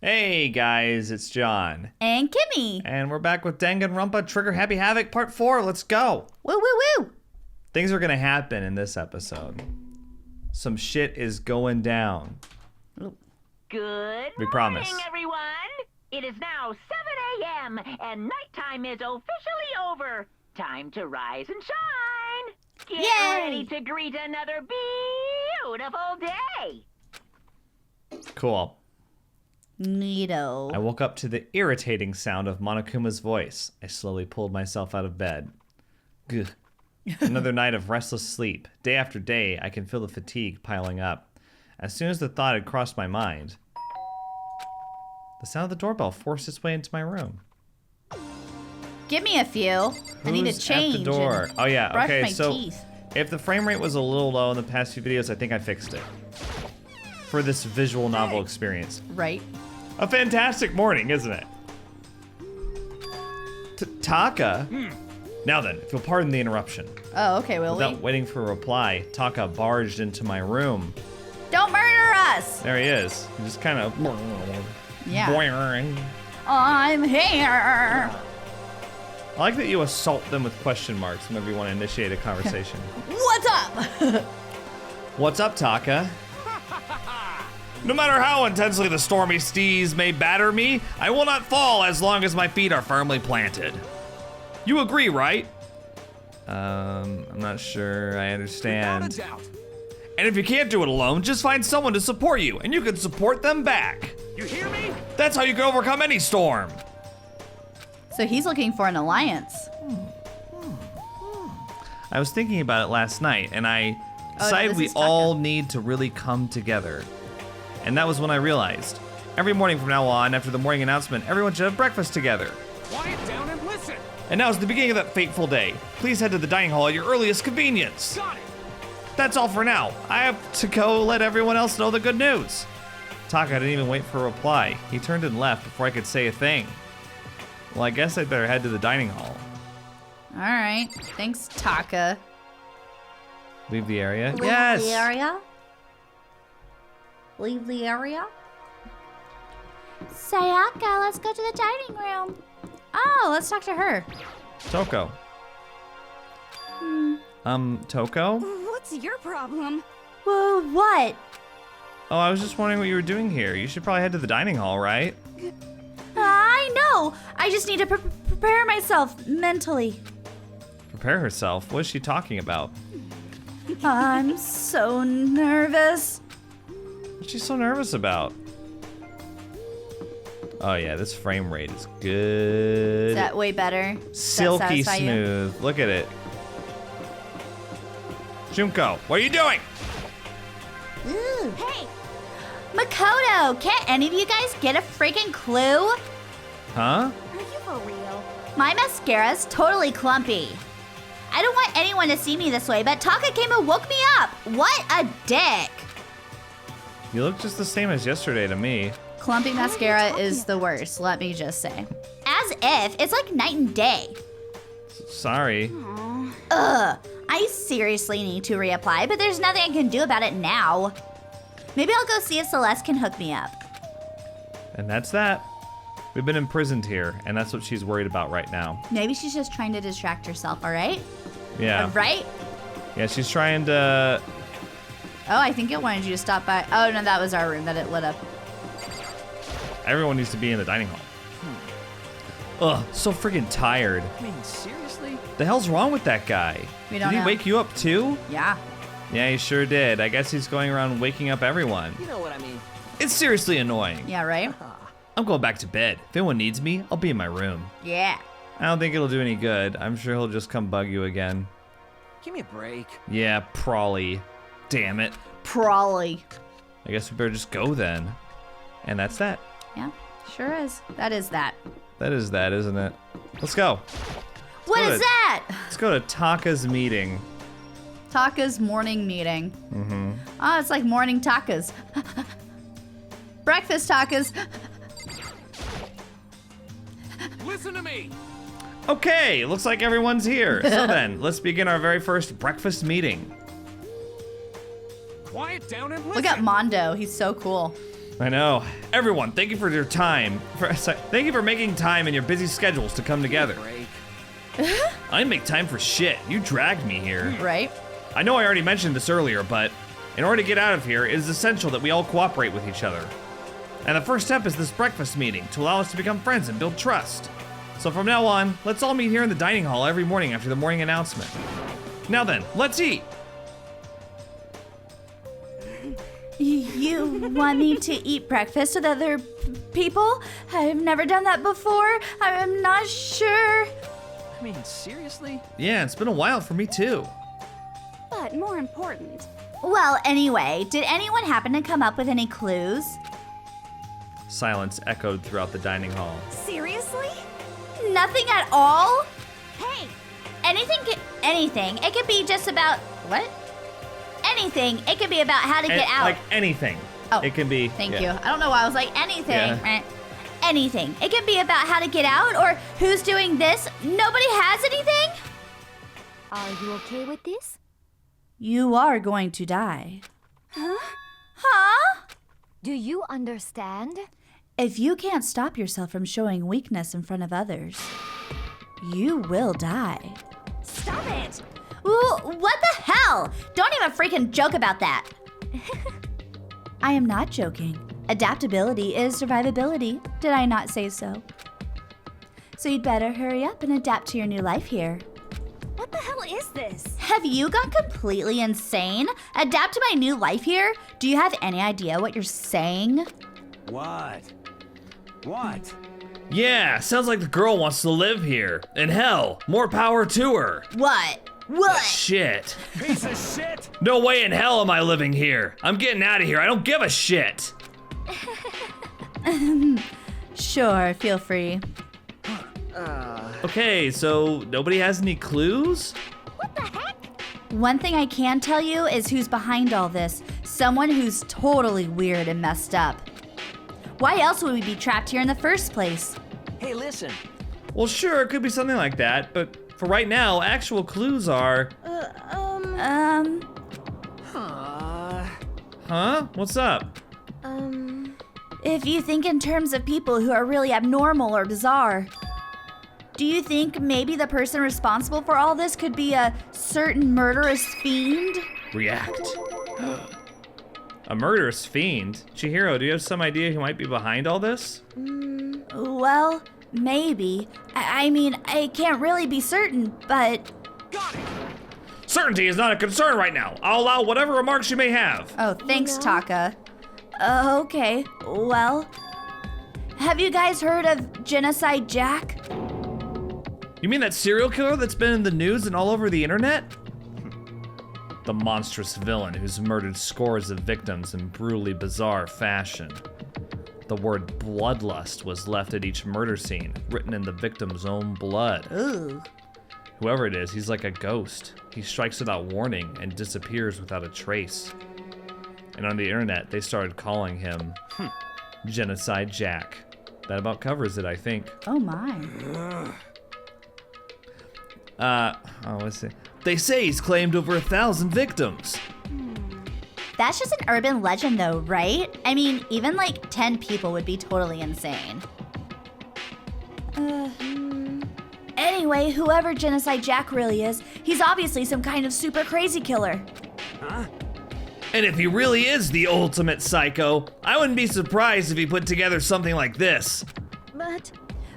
Hey guys, it's John. And Kimmy. And we're back with Danganronpa Trigger Happy Havoc Part 4. Let's go. Woo, woo, woo. Things are going to happen in this episode. Some shit is going down. Good We promise. morning, everyone. It is now 7 a.m. and nighttime is officially over. Time to rise and shine. Get Yay! ready to greet another beautiful day. Cool. Neato. I woke up to the irritating sound of Monokuma's voice. I slowly pulled myself out of bed. Gugh. Another night of restless sleep. Day after day, I can feel the fatigue piling up. As soon as the thought had crossed my mind, the sound of the doorbell forced its way into my room. Give me a few. I need to Who's change. at the door? and Oh yeah, brush okay, my so teeth. if the frame rate was a little low in the past few videos, I think I fixed it. For this visual novel experience. Right. A fantastic morning, isn't it? Taka? Now then, if you'll pardon the interruption. Oh, okay, will we? Without waiting for a reply, Taka barged into my room. Don't murder us! There he is. He just kind of... Yeah. Boing. I'm here! I like that you assault them with question marks whenever you want to initiate a conversation. What's up? What's up, Taka? No matter how intensely the stormy seas may batter me, I will not fall as long as my feet are firmly planted. You agree, right? I'm not sure I understand. Without a doubt. And if you can't do it alone, just find someone to support you, and you can support them back. You hear me? That's how you can overcome any storm. So he's looking for an alliance. I was thinking about it last night, and I decided this we is Taka. all need to really come together. And that was when I realized, every morning from now on, after the morning announcement, everyone should have breakfast together. Quiet down and listen. And now is the beginning of that fateful day. Please head to the dining hall at your earliest convenience. Got it. That's all for now. I have to go let everyone else know the good news. Taka didn't even wait for a reply. He turned and left before I could say a thing. Well, I guess I'd better head to the dining hall. All right. Thanks, Taka. Leave the area? Leave Yes! the area? Leave the area? Sayaka, let's go to the dining room. Oh, let's talk to her. Toko. Toko? What's your problem? Whoa, what? Oh, I was just wondering what you were doing here. You should probably head to the dining hall, right? I know. I just need to prepare myself mentally. Prepare herself? What is she talking about? I'm so nervous. What's she so nervous about? Oh yeah, this frame rate is good. Is that way better? Does that Silky satisfy you? smooth. Look at it. Junko, what are you doing? Ooh. Hey, Makoto, can't any of you guys get a freaking clue? Huh? Are you for real? My mascara's totally clumpy. I don't want anyone to see me this way, but Taka came and woke me up. What a dick. You look just the same as yesterday to me. Clumpy mascara is the worst, let me just say. As if. It's like night and day. Sorry. Ugh. I seriously need to reapply, but there's nothing I can do about it now. Maybe I'll go see if Celeste can hook me up. And that's that. We've been imprisoned here, and that's what she's worried about right now. Maybe she's just trying to distract herself, all right? Yeah. Right? Yeah, she's trying to... Oh, I think it wanted you to stop by. Oh, no, that was our room that it lit up. Everyone needs to be in the dining hall. Ugh, so friggin' tired. I mean, seriously? The hell's wrong with that guy? We don't Did he know. wake you up too? Yeah. Yeah, he sure did. I guess he's going around waking up everyone. You know what I mean. It's seriously annoying. Yeah, right? I'm going back to bed. If anyone needs me, I'll be in my room. Yeah. I don't think it'll do any good. I'm sure he'll just come bug you again. Give me a break. Yeah, probably. Damn it. Probably. I guess we better just go then. And that's that. Yeah, sure is. That is that. That is that, isn't it? Let's go. What go is to- that? Let's go to Taka's meeting. Taka's morning meeting. Mm-hmm. Oh, it's like morning takas. Breakfast takas. Listen to me. Okay, looks like everyone's here. So then, let's begin our very first breakfast meeting. Quiet down and listen. Look at Mondo. He's so cool. I know. Everyone, thank you for your time. Thank you for making time in your busy schedules to come together. Break. I didn't make time for shit. You dragged me here. Right? I know I already mentioned this earlier, but in order to get out of here, it is essential that we all cooperate with each other. And the first step is this breakfast meeting to allow us to become friends and build trust. So from now on, let's all meet here in the dining hall every morning after the morning announcement. Now then, let's eat. You want me to eat breakfast with other people? I've never done that before. I'm not sure. I mean, seriously? Yeah, it's been a while for me too. But more important, Well, anyway, did anyone happen to come up with any clues? Silence echoed throughout the dining hall. seriously? Nothing at all? Hey, Anything. It could be just about what? Anything. It could be about how to get out. Like anything. Oh, It can be. Thank yeah. you. I don't know why I was like anything. Yeah. Anything. It can be about how to get out or who's doing this. Nobody has anything? are you okay with this? You are going to die. Huh? Huh? Do you understand? If you can't stop yourself from showing weakness in front of others, you will die. Stop it! Ooh, what the hell? Don't even freaking joke about that. I am not joking. Adaptability is survivability. Did I not say so? So you'd better hurry up and adapt to your new life here. What the hell is this? Have you gone completely insane? Adapt to my new life here? Do you have any idea what you're saying? What? What? Yeah, sounds like the girl wants to live here. And hell, more power to her. What? What? Shit. Piece of shit! No way in hell am I living here. I'm getting out of here. I don't give a shit. Sure, feel free. Okay, so nobody has any clues? What the heck? One thing I can tell you is who's behind all this. Someone who's totally weird and messed up. Why else would we be trapped here in the first place? Hey, listen. Well, sure, it could be something like that, but for right now, actual clues are... Huh? What's up? If you think in terms of people who are really abnormal or bizarre, do you think maybe the person responsible for all this could be a certain murderous fiend? React. A murderous fiend? Chihiro, do you have some idea who might be behind all this? Well, maybe. I mean, I can't really be certain, but... Certainty is not a concern right now. I'll allow whatever remarks you may have. Oh, thanks, Taka. Okay, well... Have you guys heard of Genocide Jack? You mean that serial killer that's been in the news and all over the internet? The monstrous villain who's murdered scores of victims in brutally bizarre fashion. The word bloodlust was left at each murder scene, written in the victim's own blood. Ooh. Whoever it is, he's like a ghost. He strikes without warning and disappears without a trace. And on the internet, they started calling him Genocide Jack. That about covers it, I think. Oh my. Let's see. They say he's claimed over 1,000 victims. That's just an urban legend though, right? I mean, even like 10 people would be totally insane. Anyway, whoever Genocide Jack really is, he's obviously some kind of super crazy killer. And if he really is the ultimate psycho, I wouldn't be surprised if he put together something like this.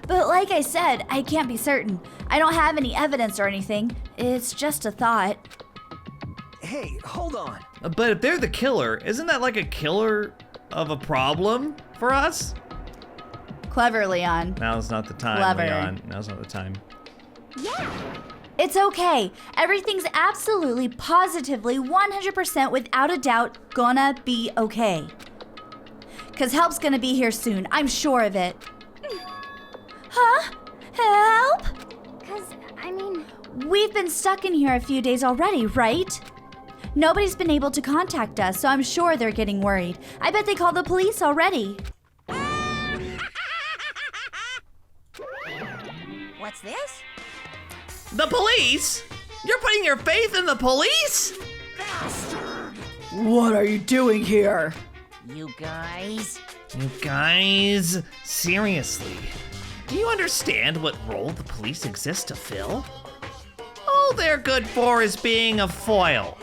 But like I said, I can't be certain. I don't have any evidence or anything. It's just a thought. Hey, hold on. But if they're the killer, isn't that like a killer of a problem for us? Clever, Leon. Now's not the time, Clever. Leon. Now's not the time. It's okay. Everything's absolutely, positively, 100% without a doubt gonna be okay. 'Cause help's gonna be here soon. I'm sure of it. Huh? Help? 'Cause, I mean, We've been stuck in here a few days already, right? Nobody's been able to contact us, so I'm sure they're getting worried. I bet they called the police already. what's this? The police? You're putting your faith in the police? What are you doing here? You guys, You guys, seriously, do you understand what role the police exist to fill? All they're good for is being a foil,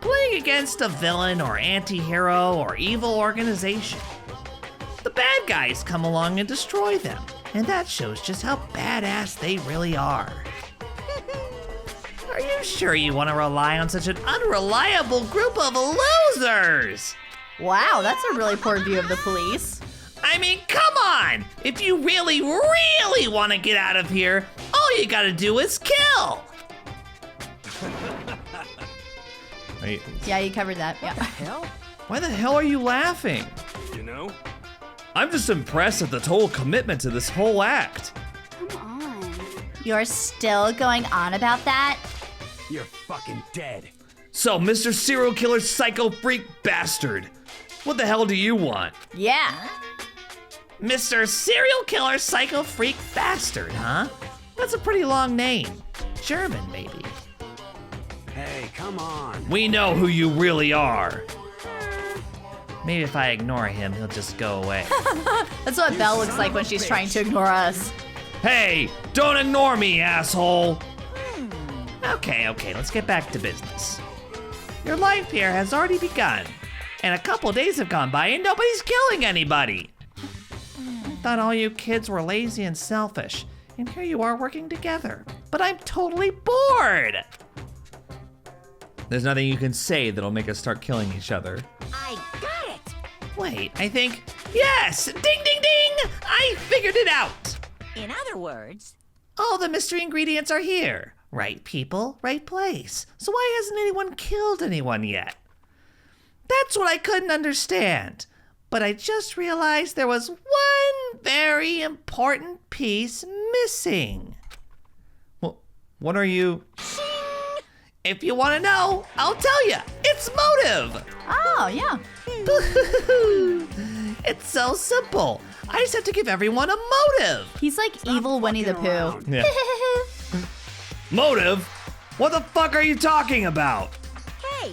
playing against a villain or anti-hero or evil organization. The bad guys come along and destroy them, and that shows just how badass they really are. Are you sure you want to rely on such an unreliable group of losers? Wow, that's a really poor view of the police. I mean, come on! If you really, really want to get out of here, all you gotta do is kill! Wait, Yeah, you covered that. Yeah. Hell? why the hell are you laughing? You know? I'm just impressed at the total commitment to this whole act. Come on. You're still going on about that? You're fucking dead. So, Mr. Serial Killer Psycho Freak Bastard, what the hell do you want? Yeah. Mr. Serial Killer Psycho Freak Bastard, huh? That's a pretty long name. German, maybe. Hey, come on. We know who you really are. Maybe if I ignore him, he'll just go away. That's what Belle looks like when she's trying to ignore us. Hey, don't ignore me, asshole! Okay, let's get back to business. Your life here has already begun, and a couple days have gone by and nobody's killing anybody. I thought all you kids were lazy and selfish, and here you are working together. But I'm totally bored! There's nothing you can say that'll make us start killing each other. I got it. Wait, I think, yes! Ding, ding, ding! I figured it out! In other words, All the mystery ingredients are here. Right people, right place. So why hasn't anyone killed anyone yet? That's what I couldn't understand. But I just realized there was one very important piece missing. Well, what are you? If you want to know, I'll tell you. It's motive. Oh, yeah. It's so simple. I just have to give everyone a motive. He's like evil Winnie the fucking Pooh. around. Yeah. Motive? What the fuck are you talking about? hey,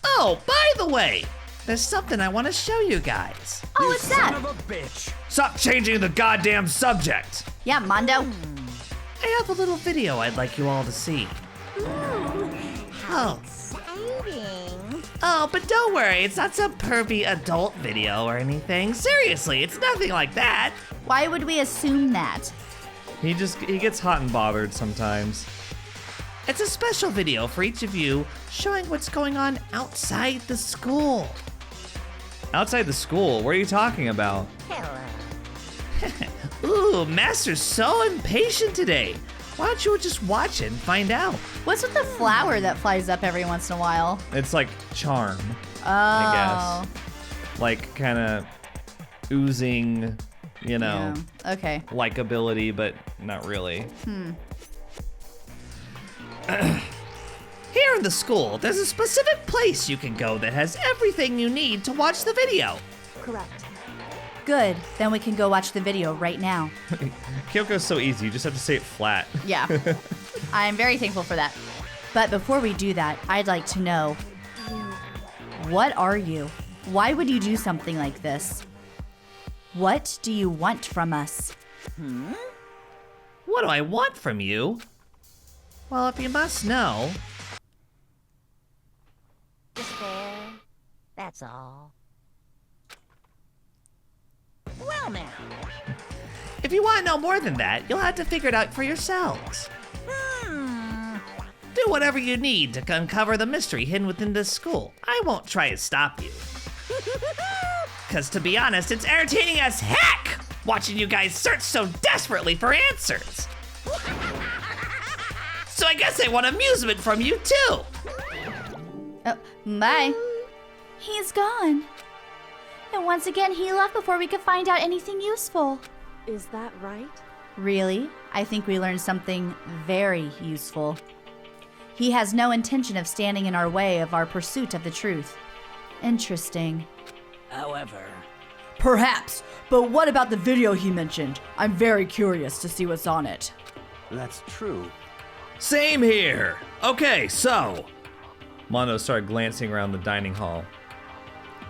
Oh, by the way, there's something I want to show you guys. Oh, You what's son that? of a bitch. Stop changing the goddamn subject. Yeah, Mondo. I have a little video I'd like you all to see. Oh. exciting. Oh, but don't worry, it's not some pervy adult video or anything. Seriously, it's nothing like that. Why would we assume that? He gets hot and bothered sometimes. It's a special video for each of you showing what's going on outside the school. Outside the school? What are you talking about? Hello. Ooh, Master's so impatient today. Why don't you just watch it and find out? What's with the flower that flies up every once in a while? It's like charm, Oh. I guess. Like kind of oozing, you know, Yeah. Okay. likability, but not really. Here in the school, there's a specific place you can go that has everything you need to watch the video. Correct. Good. Then we can go watch the video right now. Kyoko's so easy, you just have to say it flat. Yeah. I am very thankful for that. But before we do that, I'd like to know, what are you? Why would you do something like this? What do you want from us? What do I want from you? Well, if you must know, Despair. That's all. Well now. if you want to know more than that, you'll have to figure it out for yourselves. Do whatever you need to uncover the mystery hidden within this school. I won't try to stop you. Because to be honest, it's entertaining as heck watching you guys search so desperately for answers. So I guess I want amusement from you too. Oh, bye. He's gone. And once again, he left before we could find out anything useful. Is that right? Really? I think we learned something very useful. He has no intention of standing in our way of our pursuit of the truth. Interesting. However, Perhaps, but what about the video he mentioned? I'm very curious to see what's on it. that's true. Same here. Okay, so. Mondo started glancing around the dining hall.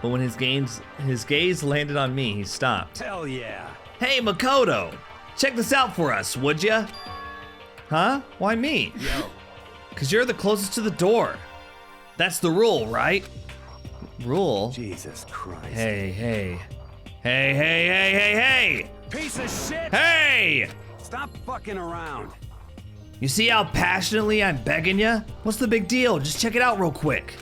But when his gaze landed on me, he stopped. Hell yeah. Hey, Makoto! Check this out for us, would ya? Huh? Why me? Yo. Cause you're the closest to the door. That's the rule, right? Rule? Jesus Christ. Hey, hey. Hey, hey, hey, hey, hey! Piece of shit! Hey! Stop fucking around. You see how passionately I'm begging ya? What's the big deal? Just check it out real quick.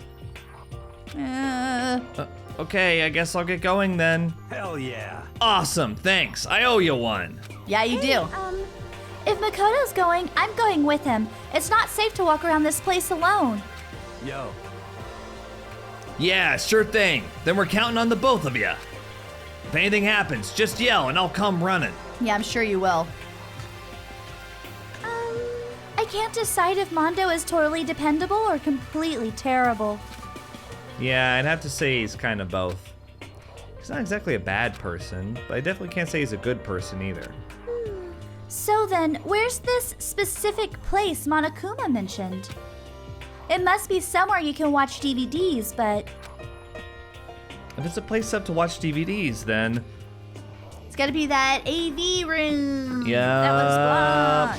Okay, I guess I'll get going then. Hell yeah. Awesome, thanks. I owe you one. Yeah, you do. If Makoto's going, I'm going with him. It's not safe to walk around this place alone. Yo. Yeah, sure thing. Then we're counting on the both of you. If anything happens, just yell and I'll come running. Yeah, I'm sure you will. I can't decide if Mondo is totally dependable or completely terrible. Yeah, I'd have to say he's kind of both. He's not exactly a bad person, but I definitely can't say he's a good person either. So then, where's this specific place Monokuma mentioned? It must be somewhere you can watch DVDs, but If it's a place up to watch DVDs, then it's gotta be that AV room. yeah, That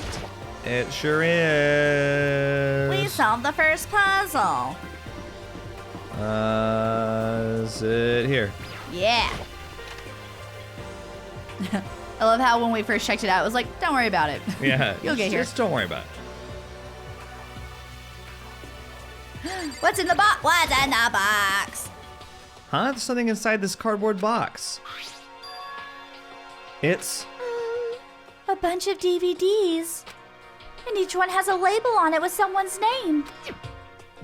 was blocked. it sure is. We solved the first puzzle. Is it here? Yeah. I love how when we first checked it out, it was like, don't worry about it. Yeah, You'll get here. Just don't worry about it. What's in the box? What's in the box? Huh? There's something inside this cardboard box. It's A bunch of DVDs. And each one has a label on it with someone's name.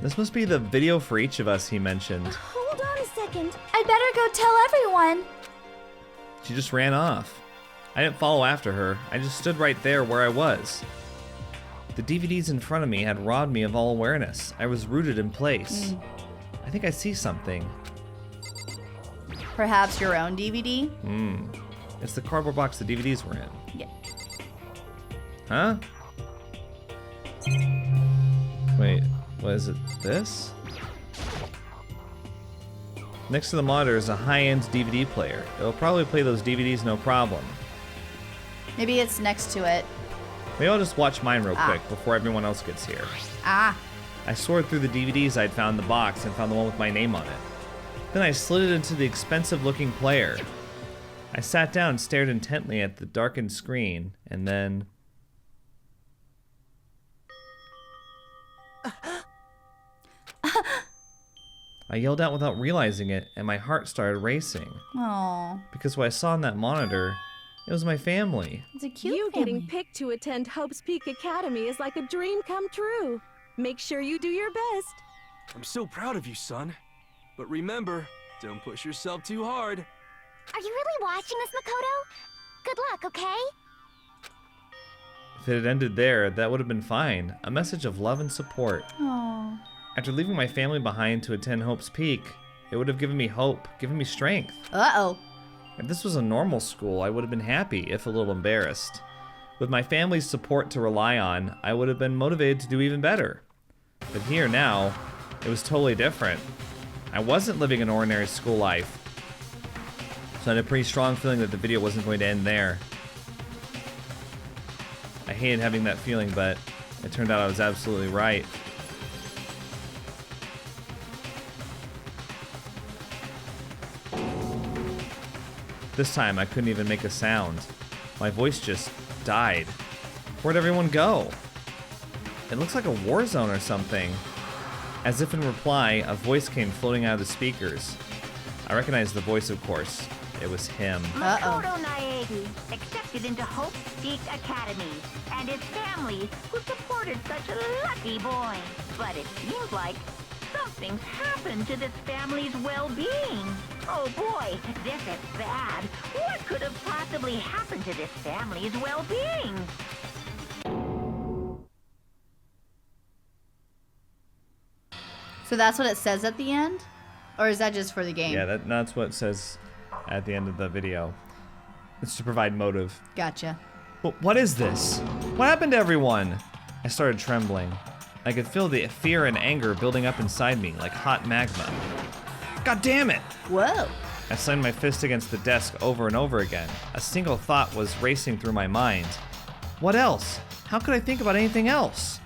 this must be the video for each of us he mentioned. Hold on a second. I better go tell everyone. She just ran off. I didn't follow after her. I just stood right there where I was. The DVDs in front of me had robbed me of all awareness. I was rooted in place. I think I see something. Perhaps your own DVD? It's the cardboard box the DVDs were in. Yeah. Huh? Wait, what is it? This? Next to the monitor is a high-end DVD player. It'll probably play those DVDs no problem. Maybe it's next to it. Maybe I'll just watch mine real quick before everyone else gets here. Ah. I sorted through the DVDs I'd found in the box and found the one with my name on it. Then I slid it into the expensive-looking player. I sat down and stared intently at the darkened screen, and then... I yelled out without realizing it, and my heart started racing. Oh, Because what I saw on that monitor, it was my family. it's a cute You family. getting picked to attend Hope's Peak Academy is like a dream come true. Make sure you do your best. I'm so proud of you, son. But remember, don't push yourself too hard. Are you really watching this, Makoto? Good luck, okay? If it had ended there, that would have been fine. A message of love and support. Oh. After leaving my family behind to attend Hope's Peak, it would have given me hope, given me strength. Uh-oh. If this was a normal school, I would have been happy, if a little embarrassed. With my family's support to rely on, I would have been motivated to do even better. But here now, it was totally different. I wasn't living an ordinary school life. So I had a pretty strong feeling that the video wasn't going to end there. I hated having that feeling, but it turned out I was absolutely right. This time I couldn't even make a sound. My voice just died. Where'd everyone go? It looks like a war zone or something. As if in reply, a voice came floating out of the speakers. I recognized the voice, of course. It was him. Uh-oh. Makoto Naegi, accepted into Hope Peak Academy, and his family, who supported such a lucky boy. But it seems like something's happened to this family's well-being. Oh boy, this is bad. What could have possibly happened to this family's well-being? So that's what it says at the end? Or is that just for the game? Yeah, that's what it says at the end of the video. It's to provide motive. Gotcha. But what is this? What happened to everyone? I started trembling. I could feel the fear and anger building up inside me like hot magma. God damn it! Whoa. I slammed my fist against the desk over and over again. A single thought was racing through my mind. What else? How could I think about anything else?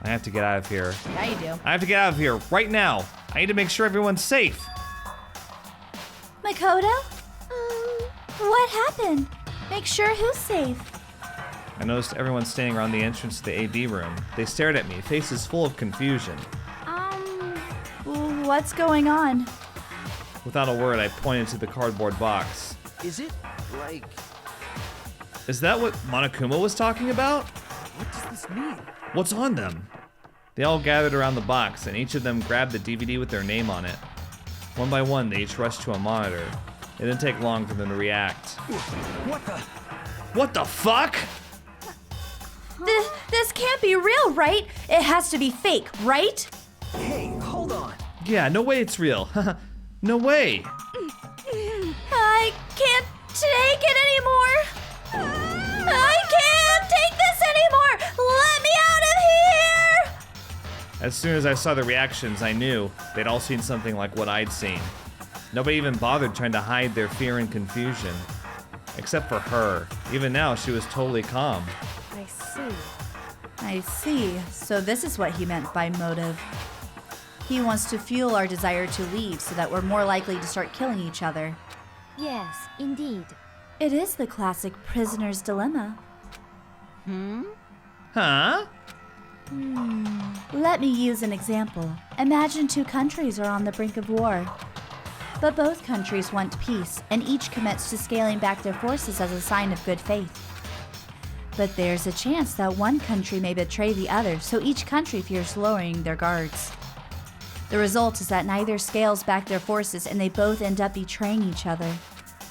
I have to get out of here. Yeah, you do. I have to get out of here right now. I need to make sure everyone's safe. Makoto? What happened? Make sure who's safe. I noticed everyone standing around the entrance to the AB room. They stared at me, faces full of confusion. What's going on? Without a word, I pointed to the cardboard box. Is it, like... Is that what Monokuma was talking about? What does this mean? What's on them? They all gathered around the box, and each of them grabbed the DVD with their name on it. One by one, they each rushed to a monitor. It didn't take long for them to react. What the... What the fuck? This can't be real, right? It has to be fake, right? Hey, hold on. Yeah, no way it's real. No way. I can't take it anymore. I can't take this anymore. Let me out of here. As soon as I saw the reactions, I knew they'd all seen something like what I'd seen. Nobody even bothered trying to hide their fear and confusion. Except for her. Even now, she was totally calm. I see. I see. So this is what he meant by motive. He wants to fuel our desire to leave so that we're more likely to start killing each other. Yes, indeed. It is the classic prisoner's dilemma. Huh? Let me use an example. Imagine two countries are on the brink of war. But both countries want peace, and each commits to scaling back their forces as a sign of good faith. But there's a chance that one country may betray the other, so each country fears lowering their guards. The result is that neither scales back their forces and they both end up betraying each other.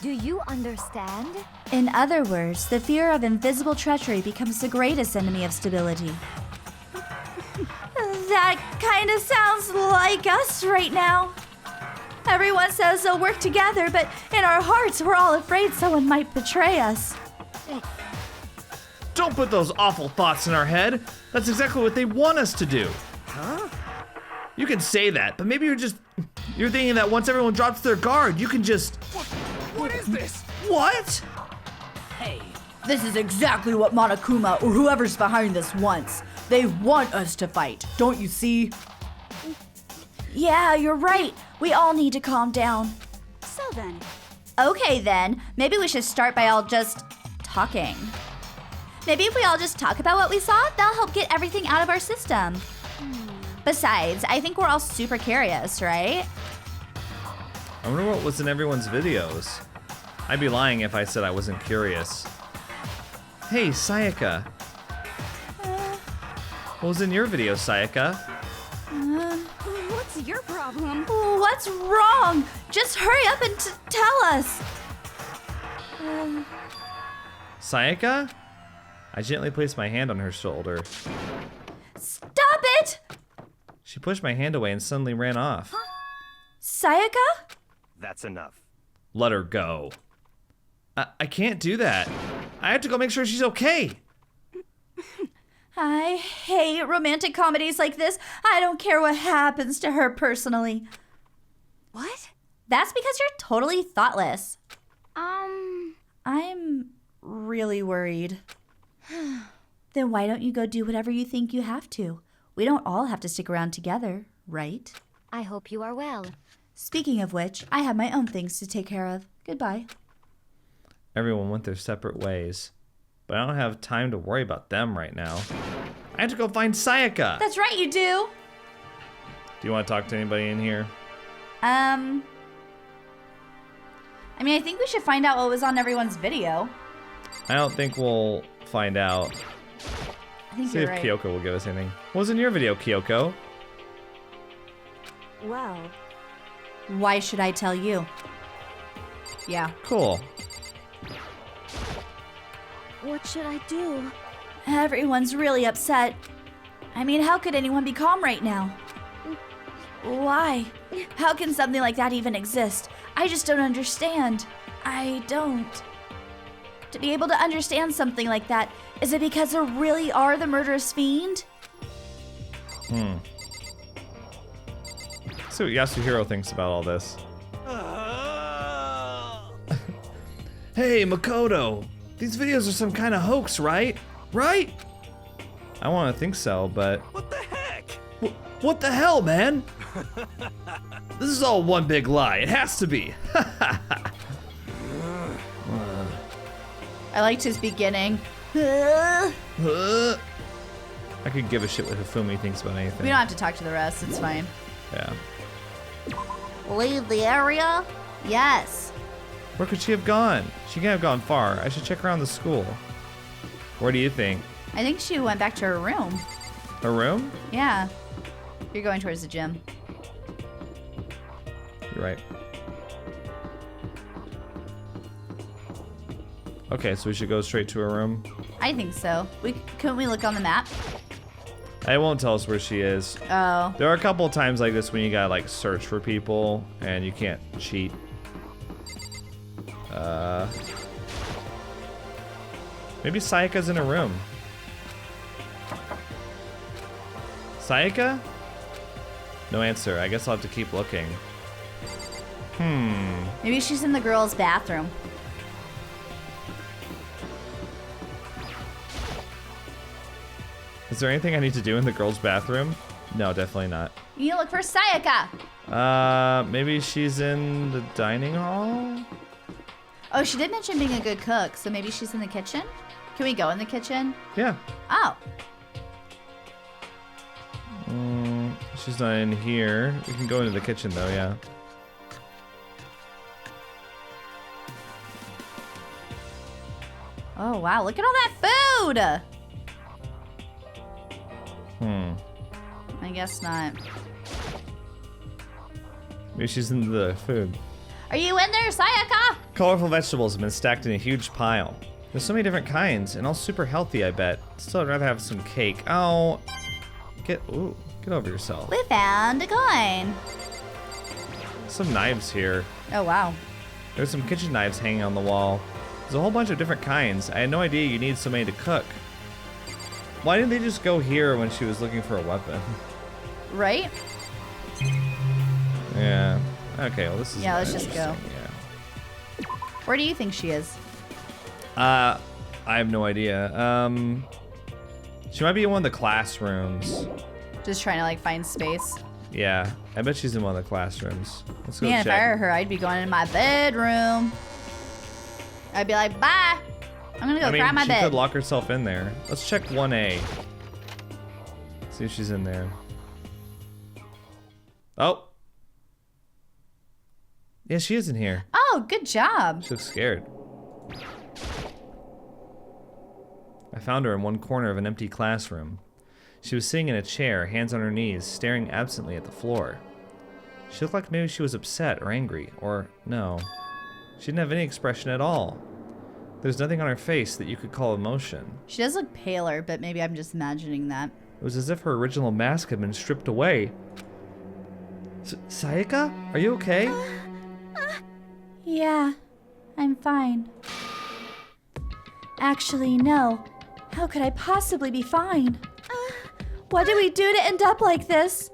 Do you understand? In other words, the fear of invisible treachery becomes the greatest enemy of stability. That kind of sounds like us right now. Everyone says they'll work together, but in our hearts, we're all afraid someone might betray us. Don't put those awful thoughts in our head. That's exactly what they want us to do. Huh? You can say that, but maybe you're thinking that once everyone drops their guard, you can just... What is this? What? Hey, this is exactly what Monokuma or whoever's behind this wants. They want us to fight, don't you see? Yeah, you're right. We all need to calm down. So then, Okay then, maybe we should start by all just talking. Maybe if we all just talk about what we saw, that'll help get everything out of our system. Besides, I think we're all super curious, right? I wonder what was in everyone's videos. I'd be lying if I said I wasn't curious. Hey, Sayaka. What was in your video, Sayaka? What's your problem? What's wrong? Just hurry up and tell us. Sayaka? I gently placed my hand on her shoulder. Stop it! She pushed my hand away and suddenly ran off. Sayaka? That's enough. Let her go. I can't do that. I have to go make sure she's okay. I hate romantic comedies like this. I don't care what happens to her personally. what? That's because you're totally thoughtless. I'm really worried. Then why don't you go do whatever you think you have to? We don't all have to stick around together, right? I hope you are well. Speaking of which, I have my own things to take care of. Goodbye. Everyone went their separate ways. But I don't have time to worry about them right now. I have to go find Sayaka. That's right, you do. Do you want to talk to anybody in here? I mean, I think we should find out what was on everyone's video. I don't think we'll find out. I think See you're if right. Kyoko will give us anything. What was in your video, Kyoko? Well, Why should I tell you? Yeah. Cool. what should I do? Everyone's really upset. I mean, how could anyone be calm right now? Why? How can something like that even exist? I just don't understand. I don't. To be able to understand something like that, is it because there really are the murderous fiend? see what Yasuhiro thinks about all this. Hey, Makoto. These videos are some kind of hoax, right? Right? I want to think so, but... What the heck? What the hell, man? This is all one big lie. It has to be. I liked his beginning. I could give a shit what Hifumi thinks about anything. We don't have to talk to the rest. It's fine. Yeah. Leave the area? Yes. Where could she have gone? She can't have gone far. I should check around the school. Where do you think? I think she went back to her room. Her room? Yeah. You're going towards the gym. You're right. Okay, so we should go straight to her room. I think so. Couldn't we look on the map? It won't tell us where she is. Oh. There are a couple of times like this when you gotta like search for people and you can't cheat. Maybe Sayaka's in a room. Sayaka? No answer. I guess I'll have to keep looking. Maybe she's in the girls' bathroom. Is there anything I need to do in the girls' bathroom? No, definitely not. You need to look for Sayaka. Maybe she's in the dining hall? Oh, she did mention being a good cook, so maybe she's in the kitchen? Can we go in the kitchen? Yeah. Oh. She's not in here. We can go into the kitchen though, yeah. Oh, wow. Look at all that food. I guess not. Maybe she's in the food. Are you in there, Sayaka? Colorful vegetables have been stacked in a huge pile. There's so many different kinds, and all super healthy, I bet. Still, I'd rather have some cake. Oh, get over yourself. We found a coin. Some knives here. Oh, wow. There's some kitchen knives hanging on the wall. There's a whole bunch of different kinds. I had no idea you need so many to cook. Why didn't they just go here when she was looking for a weapon? Right? Yeah. Okay, well this is Yeah, let's just go. Yeah. Where do you think she is? I have no idea. She might be in one of the classrooms. Just trying to like find space. Yeah, I bet she's in one of the classrooms. Let's go Man, check. if I were her, I'd be going in my bedroom. I'd be like, bye. I'm gonna go cry in my she bed. could lock herself in there. Let's check 1A. See if she's in there. Oh. Yeah, she is in here. Oh, good job. She looks scared. I found her in one corner of an empty classroom. She was sitting in a chair, hands on her knees, staring absently at the floor. She looked like maybe she was upset or angry, or no. She didn't have any expression at all. There's nothing on her face that you could call emotion. She does look paler, but maybe I'm just imagining that. It was as if her original mask had been stripped away. Sayaka? Are you okay? Yeah, I'm fine. Actually, no. How could I possibly be fine? What did we do to end up like this?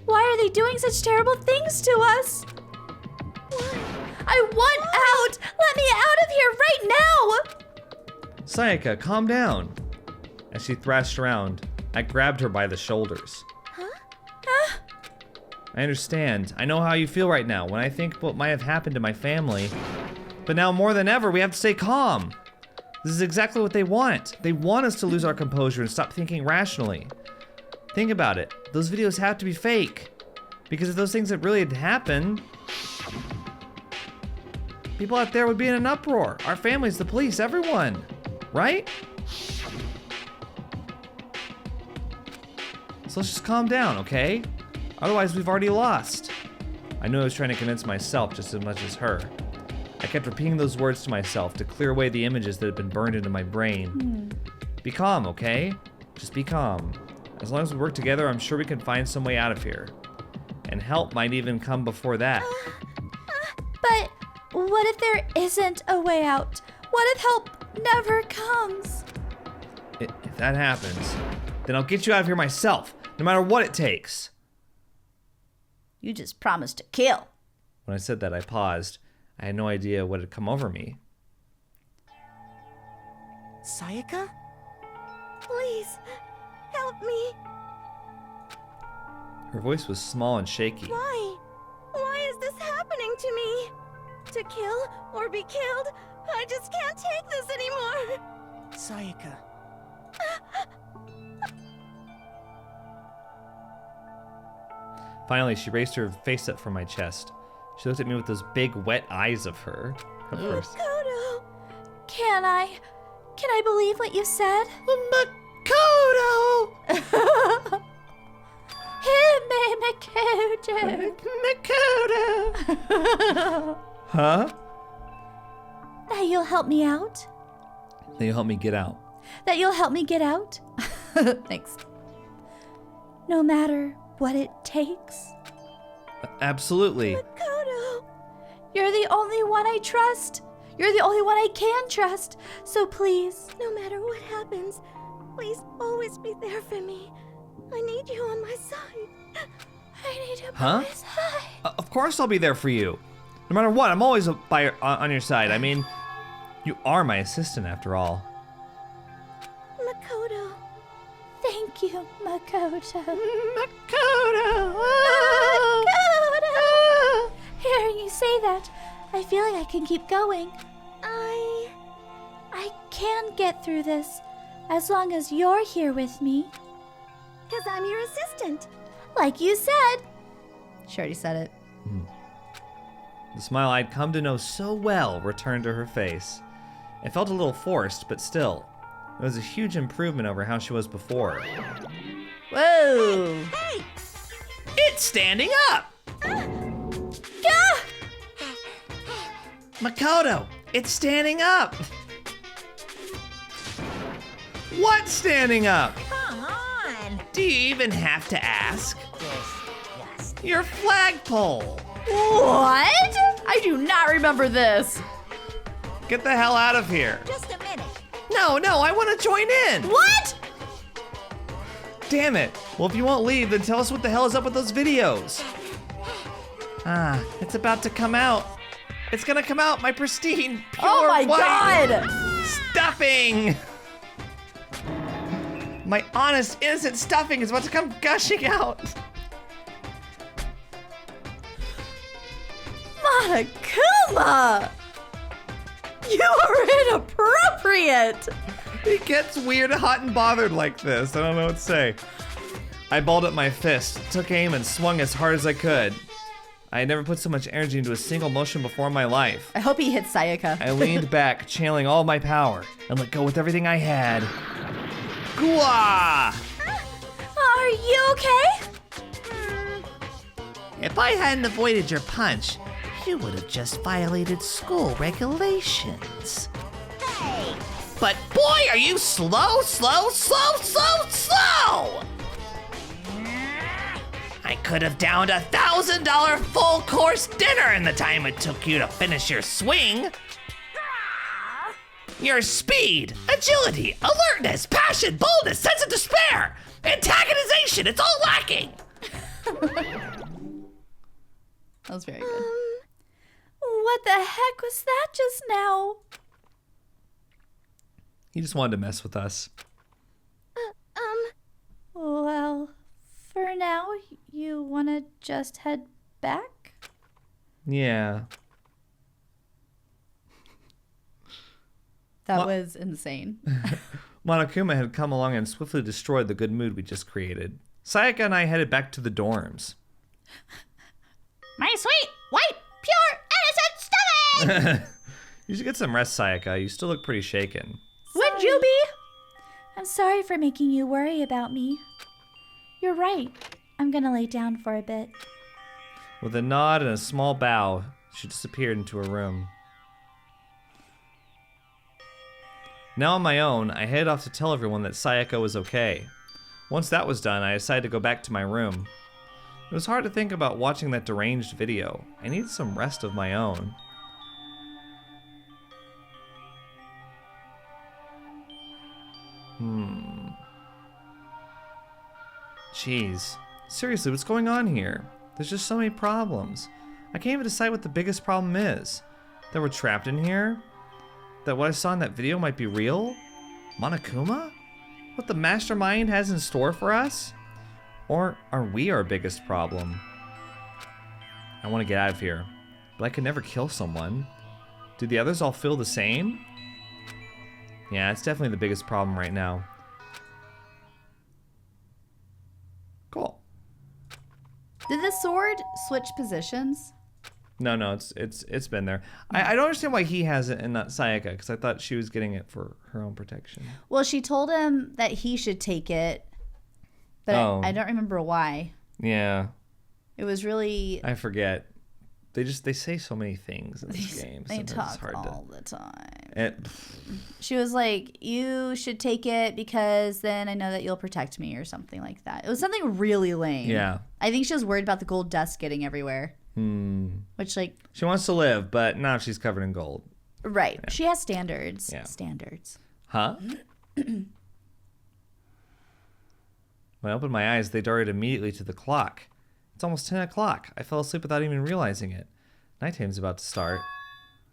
Why are they doing such terrible things to us? I want out! Let me out of here right now! Sayaka, calm down. As she thrashed around, I grabbed her by the shoulders. I understand. I know how you feel right now when I think what might have happened to my family. But now more than ever, we have to stay calm. This is exactly what they want. They want us to lose our composure and stop thinking rationally. Think about it. Those videos have to be fake. Because if those things had really happened, people out there would be in an uproar. Our families, the police, everyone. Right? So let's just calm down, okay? Otherwise, we've already lost. I knew I was trying to convince myself just as much as her. I kept repeating those words to myself to clear away the images that had been burned into my brain. Be calm, okay? Just be calm. As long as we work together, I'm sure we can find some way out of here. And help might even come before that. But what if there isn't a way out? What if help never comes? If that happens, then I'll get you out of here myself, no matter what it takes. You just promised to kill. When I said that, I paused. I had no idea what had come over me. Sayaka? Please, help me. Her voice was small and shaky. Why? Why is this happening to me? To kill or be killed? I just can't take this anymore. Sayaka. Finally, she raised her face up from my chest. She looked at me with those big, wet eyes of her. Of course. Makoto. Can I believe what you said? Makoto! Hit me, Makoto. Makoto! Huh? That you'll help me out? That you'll help me get out. That you'll help me get out? Thanks. No matter what it takes. Absolutely. Makoto. You're the only one I trust. You're the only one I can trust. So please. No matter what happens, please always be there for me. I need you on my side. I need you Huh? by my side. Of course I'll be there for you. No matter what, I'm always on your side. I mean, you are my assistant after all. Makoto. Thank you, Makoto. Makoto! Makoto! Hearing you say that, I feel like I can keep going. I can get through this as long as you're here with me. Because I'm your assistant. Like you said. She already said it. The smile I'd come to know so well returned to her face. It felt a little forced, but still, it was a huge improvement over how she was before. Whoa! Hey! It's standing up! Ah! Makoto, it's standing up! What's standing up? Come on! Do you even have to ask? Your flagpole! What? I do not remember this. Get the hell out of here. Just a minute. No, I want to join in. What? Damn it. Well, if you won't leave, then tell us what the hell is up with those videos. It's about to come out. It's gonna come out, my pristine, pure Oh my white god! stuffing. My honest, innocent stuffing is about to come gushing out. Monokuma! You are inappropriate! It gets weird, hot, and bothered like this. I don't know what to say. I balled up my fist, took aim, and swung as hard as I could. I had never put so much energy into a single motion before in my life. I hope he hits Sayaka. I leaned back, channeling all my power, and let go with everything I had. Gua! Are you okay? If I hadn't avoided your punch, you would have just violated school regulations. Hey! But boy, are you slow! I could have downed $1,000 full course dinner in the time it took you to finish your swing. Your speed, agility, alertness, passion, boldness, sense of despair, antagonization, it's all lacking. That was very good. What the heck was that just now? He just wanted to mess with us. Well, for now, you wanna just head back? Yeah. That What? was insane. Monokuma had come along and swiftly destroyed the good mood we just created. Sayaka and I headed back to the dorms. My sweet, white, pure, innocent stomach! You should get some rest, Sayaka. You still look pretty shaken. Would you be? I'm sorry for making you worry about me. You're right. I'm gonna lay down for a bit. With a nod and a small bow, she disappeared into her room. Now on my own, I headed off to tell everyone that Sayaka was okay. Once that was done, I decided to go back to my room. It was hard to think about watching that deranged video. I needed some rest of my own. Jeez. Seriously, what's going on here? There's just so many problems. I can't even decide what the biggest problem is. That we're trapped in here? That what I saw in that video might be real? Monokuma? What the mastermind has in store for us? Or are we our biggest problem? I want to get out of here, but I could never kill someone. Do the others all feel the same? Yeah, it's definitely the biggest problem right now. Cool. Did the sword switch positions? No, it's been there. I don't understand why he has it and not Sayaka, because I thought she was getting it for her own protection. Well, she told him that he should take it, but I don't remember why. Yeah. It was really... I forget. They say so many things in this game. They Sometimes talk all the time. It, She was like, you should take it because then I know that you'll protect me or something like that. It was something really lame. Yeah. I think she was worried about the gold dust getting everywhere. Which, like... She wants to live, but now she's covered in gold. Right. Yeah. She has standards. Yeah. Standards. Huh? When I opened my eyes, they darted immediately to the clock. It's almost 10 o'clock. I fell asleep without even realizing it. Nighttime's about to start.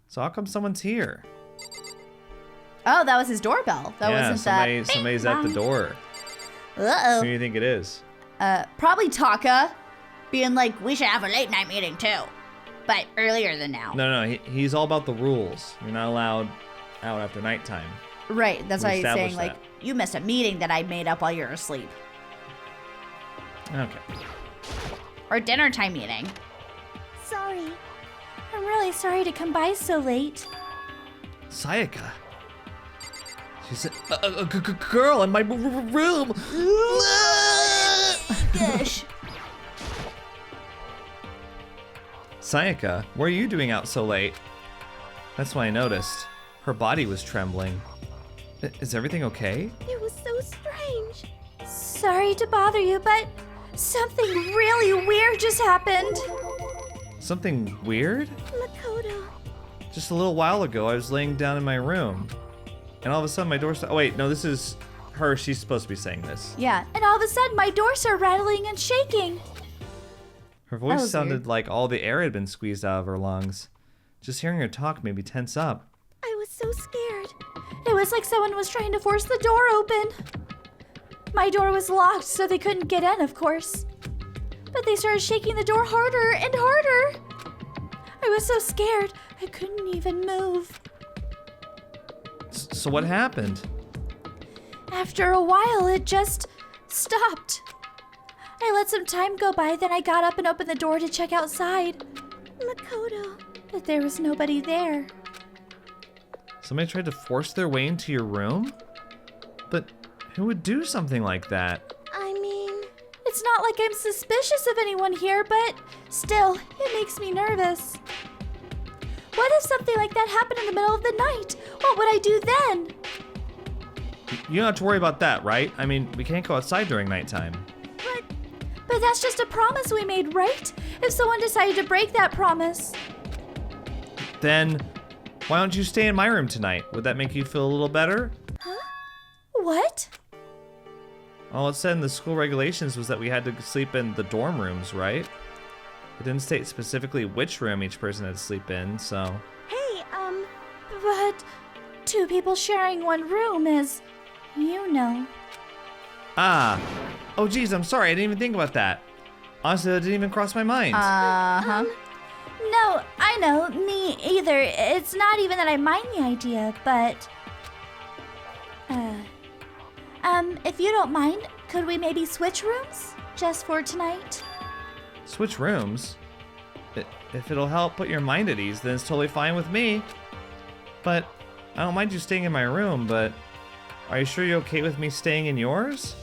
So how come someone's here? Oh, that was his doorbell. That wasn't somebody's at the door. Uh-oh. Who do you think it is? Probably Taka. Being like, we should have a late night meeting too. But earlier than now. No, he's all about the rules. You're not allowed out after nighttime. Right, that's why he's saying, established like, you missed a meeting that I made up while you were asleep. Okay. Or dinner time meeting. Sorry. I'm really sorry to come by so late. Sayaka. She's a girl in my room. Gosh. Sayaka, what are you doing out so late? That's when I noticed. Her body was trembling. Is everything okay? It was so strange. Sorry to bother you, but something really weird just happened. Something weird? Makoto. Just a little while ago, I was laying down in my room. And all of a sudden, my door started... Oh, wait, no, this is her. She's supposed to be saying this. Yeah, and all of a sudden, my door started rattling and shaking. Her voice was sounded weird. like all the air had been squeezed out of her lungs. Just hearing her talk made me tense up. I was so scared. It was like someone was trying to force the door open. My door was locked, so they couldn't get in, of course. But they started shaking the door harder and harder. I was so scared, I couldn't even move. So what happened? After a while, it just stopped. I let some time go by, then I got up and opened the door to check outside. Makoto. But there was nobody there. Somebody tried to force their way into your room? But who would do something like that? I mean... It's not like I'm suspicious of anyone here, but still, it makes me nervous. What if something like that happened in the middle of the night? What would I do then? You don't have to worry about that, right? I mean, we can't go outside during nighttime. But that's just a promise we made, right? If someone decided to break that promise. Then, why don't you stay in my room tonight? Would that make you feel a little better? What? All it said in the school regulations was that we had to sleep in the dorm rooms, right? It didn't state specifically which room each person had to sleep in, so... Hey, But 2 people sharing one room is, you know. Ah! Oh geez, I'm sorry, I didn't even think about that. Honestly, that didn't even cross my mind. No, I know, me either. It's not even that I mind the idea, but... if you don't mind, could we maybe switch rooms? Just for tonight? Switch rooms? If it'll help put your mind at ease, then it's totally fine with me. But I don't mind you staying in my room, but are you sure you're okay with me staying in yours?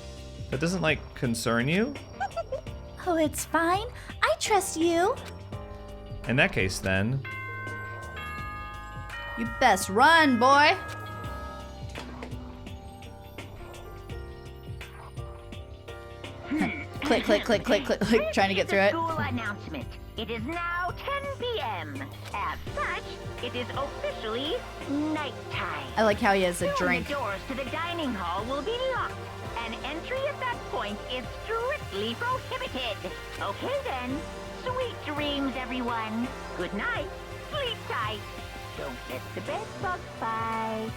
That doesn't, like, concern you? Oh, it's fine. I trust you. In that case, then... You best run, boy. Click, click, click, click, click, click, trying to get through it. School announcement. It is now 10 p.m. As such, it is officially nighttime. I like how he has a Soon drink. The doors to the dining hall will be locked, and entry at that point is strictly prohibited. Okay then, Sweet dreams, everyone. Good night. Sleep tight. Don't let the bed bugs bite.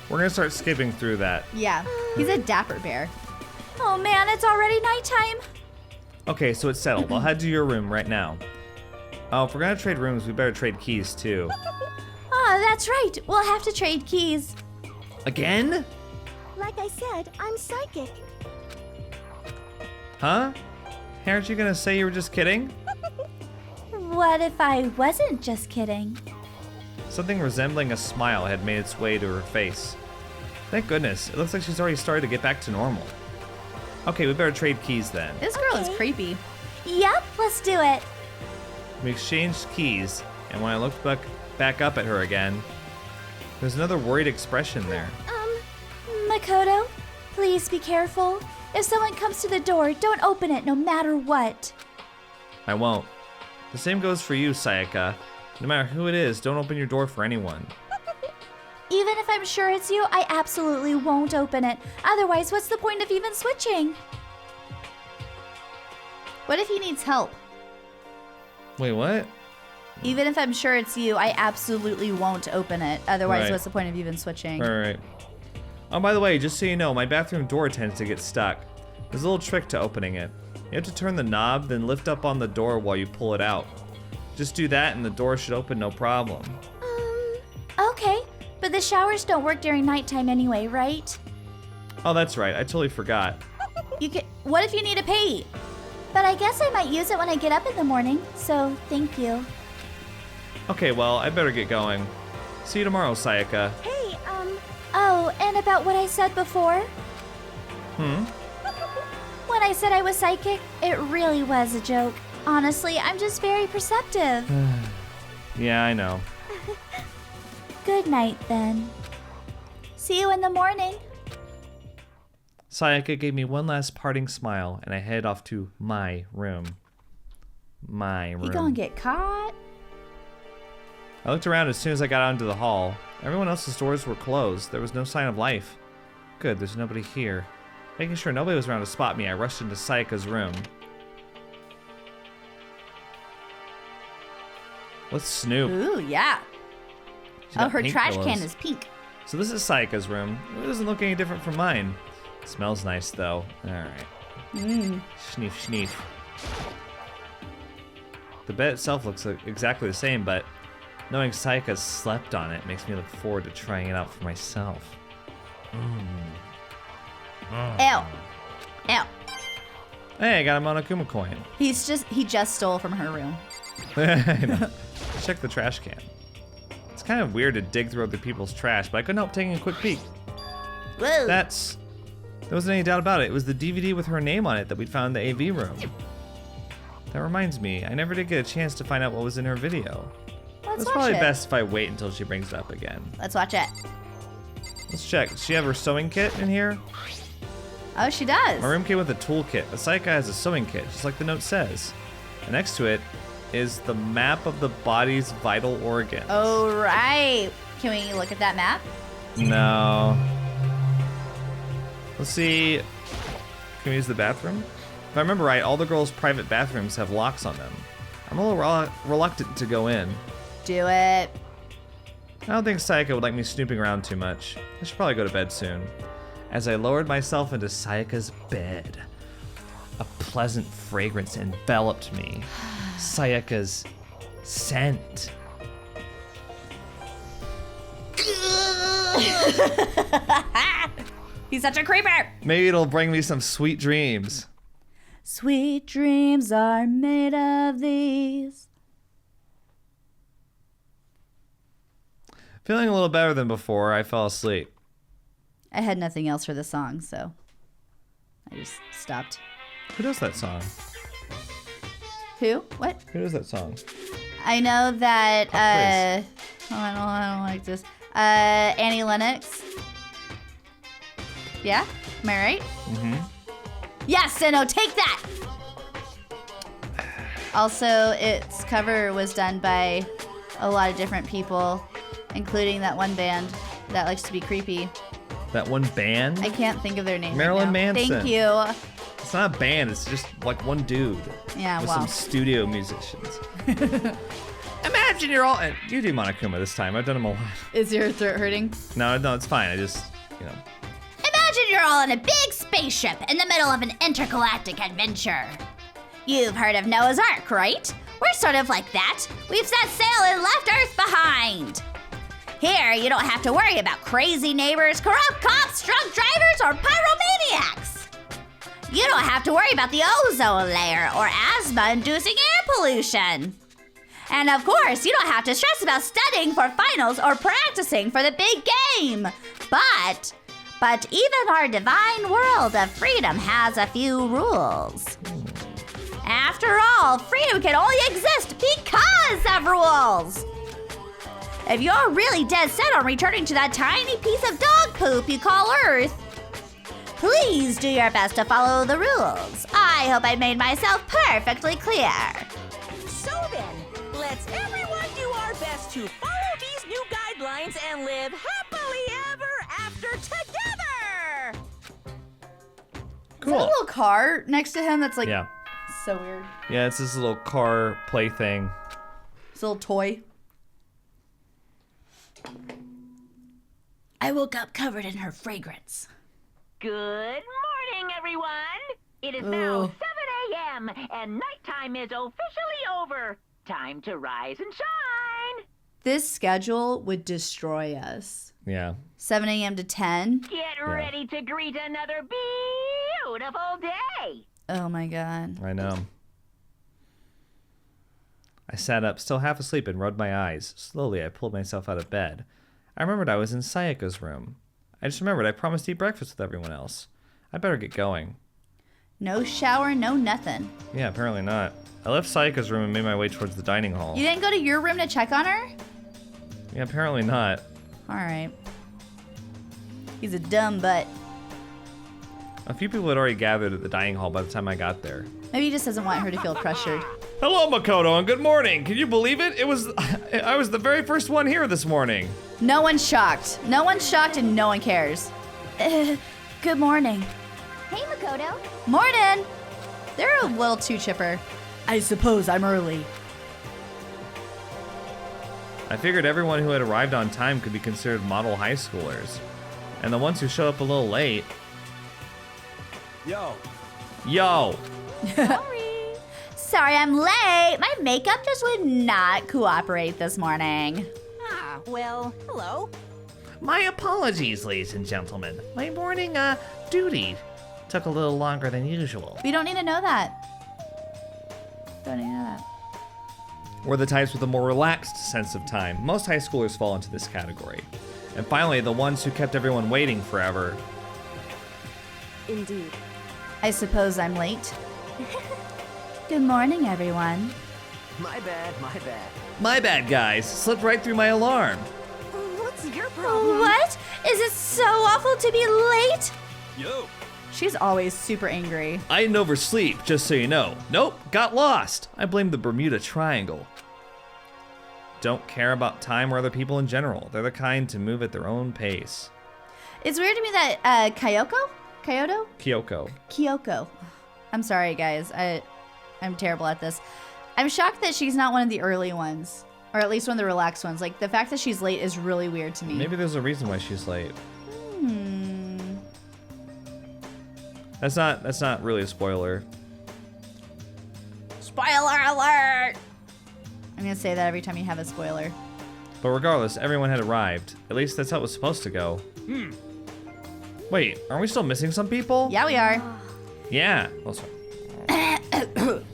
We're gonna start skipping through that. Yeah, he's a dapper bear. Oh man, it's already nighttime. Okay, so it's settled. I'll head to your room right now. Oh, if we're gonna trade rooms, we better trade keys too. Oh, that's right. We'll have to trade keys. Again? Like I said, I'm psychic. Huh? Aren't you gonna say you were just kidding? What if I wasn't just kidding? Something resembling a smile had made its way to her face. Thank goodness, it looks like she's already started to get back to normal. Okay, we better trade keys then. This girl is Okay. creepy. Yep, let's do it. We exchanged keys, and when I looked back up at her again, there's another worried expression there. Makoto, please be careful. If someone comes to the door, don't open it no matter what. I won't. The same goes for you, Sayaka. No matter who it is, don't open your door for anyone. Even if I'm sure it's you, I absolutely won't open it. Otherwise, what's the point of even switching? What if he needs help? Wait, what? Even if I'm sure it's you, I absolutely won't open it. Otherwise, Right. what's the point of even switching? Alright. Oh, by the way, just so you know, my bathroom door tends to get stuck. There's a little trick to opening it. You have to turn the knob, then lift up on the door while you pull it out. Just do that and the door should open no problem. Okay, but the showers don't work during nighttime anyway, right? Oh, that's right. I totally forgot. You can. What if you need a pee? But I guess I might use it when I get up in the morning, so thank you. Okay, well, I better get going. See you tomorrow, Sayaka. Hey, Oh, and about what I said before? When I said I was psychic, it really was a joke. Honestly, I'm just very perceptive. Yeah, I know. Good night, then. See you in the morning. Sayaka gave me one last parting smile, and I headed off to my room. My room. You gonna get caught? I looked around as soon as I got out into the hall. Everyone else's doors were closed. There was no sign of life. Good, there's nobody here. Making sure nobody was around to spot me, I rushed into Sayaka's room. Let's snoop. Ooh, yeah. She's Oh, got her pink trash pillows. can is pink. So this is Sayaka's room. It doesn't look any different from mine. It smells nice though. Alright. Schneef, schneef. The bed itself looks exactly the same, but knowing Sayaka slept on it makes me look forward to trying it out for myself. Ew. Ew. Hey, I got a Monokuma coin. He just stole from her room. I know. Check the trash can. It's kind of weird to dig through other people's trash, but I couldn't help taking a quick peek. Whoa. There wasn't any doubt about it. It was the DVD with her name on it that we found in the AV room. That reminds me, I never did get a chance to find out what was in her video. Let's It's watch probably it. best if I wait until she brings it up again. Let's watch it. Let's check. Does she have her sewing kit in here? Oh, she does. My room came with a toolkit. The Sayaka has a sewing kit, just like the note says. And next to it is the map of the body's vital organs. Oh, right. Can we look at that map? No. Let's see. Can we use the bathroom? If I remember right, all the girls' private bathrooms have locks on them. I'm a little reluctant to go in. Do it. I don't think Sayaka would like me snooping around too much. I should probably go to bed soon. As I lowered myself into Sayaka's bed, a pleasant fragrance enveloped me. Sayaka's scent. He's such a creeper. Maybe it'll bring me some sweet dreams. Sweet dreams are made of these. Feeling a little better than before, I fell asleep. I had nothing else for the song, so I just stopped. Who does that song? Who? What? Who does that song? I know that, Chris. I don't like this. Annie Lennox. Yeah? Am I right? Mm-hmm. Yes, Sino, take that! Also, its cover was done by a lot of different people, including that one band that likes to be creepy. That one band? I can't think of their name Marilyn right now. Manson. Thank you. It's not a band. It's just like one dude. Yeah, with well. some studio musicians. Imagine you're all. You do Monokuma this time. I've done them a lot. Is your throat hurting? No, it's fine. I just, Imagine you're all in a big spaceship in the middle of an intergalactic adventure. You've heard of Noah's Ark, right? We're sort of like that. We've set sail and left Earth behind. Here, you don't have to worry about crazy neighbors, corrupt cops, drunk drivers, or pyromaniacs. You don't have to worry about the ozone layer or asthma-inducing air pollution. And of course, you don't have to stress about studying for finals or practicing for the big game. But even our divine world of freedom has a few rules. After all, freedom can only exist because of rules. If you're really dead set on returning to that tiny piece of dog poop you call Earth, please do your best to follow the rules. I hope I made myself perfectly clear. So then, let's everyone do our best to follow these new guidelines and live happily ever after together! cool. Is that a little car next to him that's like Yeah. so weird? Yeah, it's this little car play thing. It's a little toy. I woke up covered in her fragrance. Good morning, everyone. It is now 7 a.m. and nighttime is officially over. Time to rise and shine. This schedule would destroy us. Yeah. 7 a.m. to 10. Get ready to greet another beautiful day. Oh my god. I know. I sat up, still half asleep, and rubbed my eyes. Slowly, I pulled myself out of bed. I remembered I was in Sayaka's room. I just remembered I promised to eat breakfast with everyone else. I better get going. No shower, no nothing. Yeah, apparently not. I left Sayaka's room and made my way towards the dining hall. You didn't go to your room to check on her? Yeah, apparently not. Alright. He's a dumb butt. A few people had already gathered at the dining hall by the time I got there. Maybe he just doesn't want her to feel pressured. Hello, Makoto, and good morning. Can you believe it? I was the very first one here this morning. No one's shocked. No one's shocked and no one cares. Good morning. Hey, Makoto. Morning! They're a little too chipper. I suppose I'm early. I figured everyone who had arrived on time could be considered model high schoolers. And the ones who showed up a little late... Yo, Yo! Sorry I'm late. My makeup just would not cooperate this morning. Ah, well, hello. My apologies, ladies and gentlemen. My morning, duty took a little longer than usual. We don't need to know that. Don't need to know that. We're the types with a more relaxed sense of time. Most high schoolers fall into this category. And finally, the ones who kept everyone waiting forever. Indeed. I suppose I'm late. Good morning, everyone. my bad, my bad. My bad, guys. Slipped right through my alarm. What's your problem? What? Is it so awful to be late? Yo, She's always super angry. I didn't oversleep, just so you know. Nope, got lost. I blame the Bermuda Triangle. Don't care about time or other people in general. They're the kind to move at their own pace. It's weird to me that Kyoko? Kyoko. I'm sorry, guys. I'm terrible at this. I'm shocked that she's not one of the early ones, or at least one of the relaxed ones. Like, the fact that she's late is really weird to me. Maybe there's a reason why she's late. That's not really a spoiler. Spoiler alert! I'm gonna say that every time you have a spoiler. But regardless, everyone had arrived. At least that's how it was supposed to go. Wait, aren't we still missing some people? Yeah, we are. Yeah. Oh, sorry.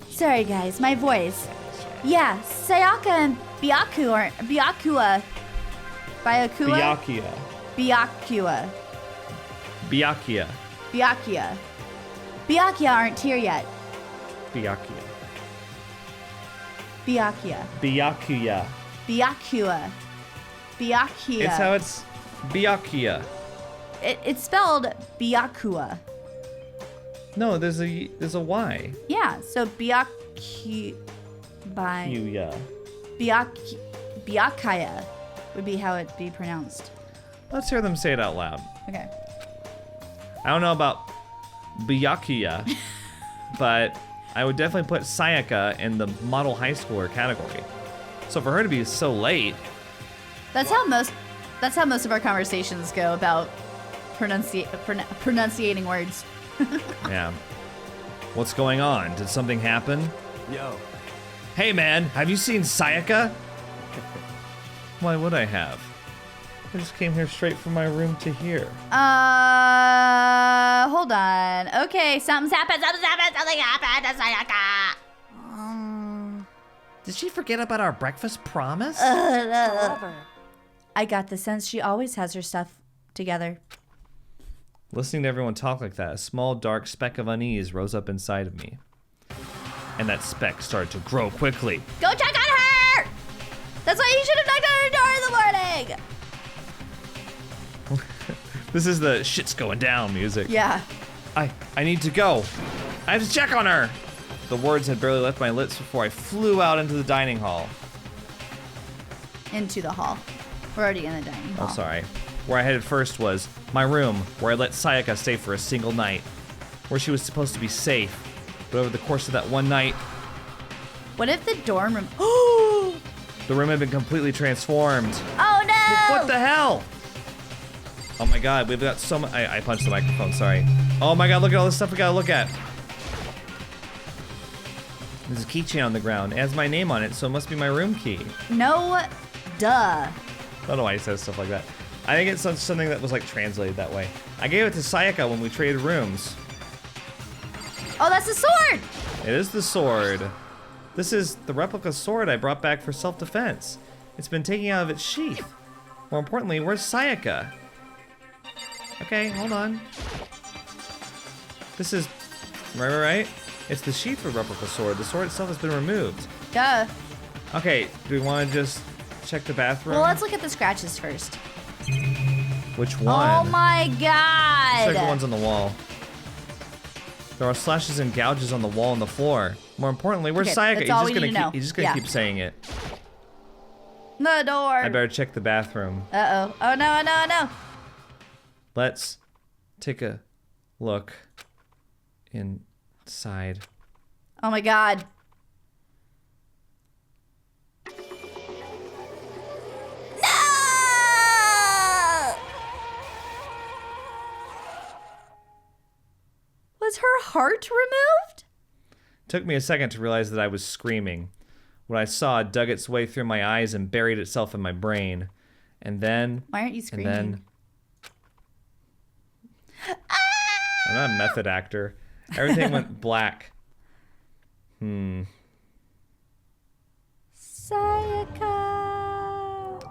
Sorry, guys, my voice. Yeah, Sayaka and Byakuya. Byakuya. Byakuya aren't here yet. Byakuya. It's how it's Byakuya. It's spelled Byakua. No, there's a Y. Yeah, so Byakaya would be how it'd be pronounced. Let's hear them say it out loud. Okay. I don't know about Byakuya, but I would definitely put Sayaka in the model high schooler category. So for her to be so late, That's how most of our conversations go about pronunciating words. yeah. What's going on? Did something happen? Yo. Hey man, have you seen Sayaka? Why would I have? I just came here straight from my room to here. Hold on. Okay, something happened to Sayaka. Did she forget about our breakfast promise? I got the sense she always has her stuff together. Listening to everyone talk like that, a small dark speck of unease rose up inside of me. And that speck started to grow quickly. Go check on her! That's why you should have knocked on her door in the morning! This is the shit's going down music. Yeah. I need to go. I have to check on her. The words had barely left my lips before I flew out into the dining hall. Into the hall. We're already in the dining hall. Oh, sorry. Where I headed first was my room, where I let Sayaka stay for a single night, where she was supposed to be safe. But over the course of that one night, What if the dorm room... the room had been completely transformed. Oh no! What the hell? Oh my god, we've got so much. I punched the microphone, sorry. Oh my god, look at all this stuff we gotta look at. There's a keychain on the ground. It has my name on it, so it must be my room key. No, duh. I don't know why he says stuff like that. I think it's something that was like translated that way. I gave it to Sayaka when we traded rooms. Oh, that's the sword! It is the sword. This is the replica sword I brought back for self-defense. It's been taken out of its sheath. More importantly, where's Sayaka? Okay, hold on. This is... Right? It's the sheath of the replica sword. The sword itself has been removed. Duh. Okay, do we want to just check the bathroom? Well, let's look at the scratches first. Which one? Oh my god! Check the ones on the wall. There are slashes and gouges on the wall and the floor. More importantly, where's Okay, Sayaka? that's all we need to know. He's just gonna Yeah. keep saying it. The door. I better check the bathroom. Uh-oh. Oh no, no, no. Let's take a look inside. Oh my god. No! Was her heart removed? Took me a second to realize that I was screaming. What I saw dug its way through my eyes and buried itself in my brain. And then... Why aren't you screaming? And then... I'm not a method actor. Everything went black. Sayaka.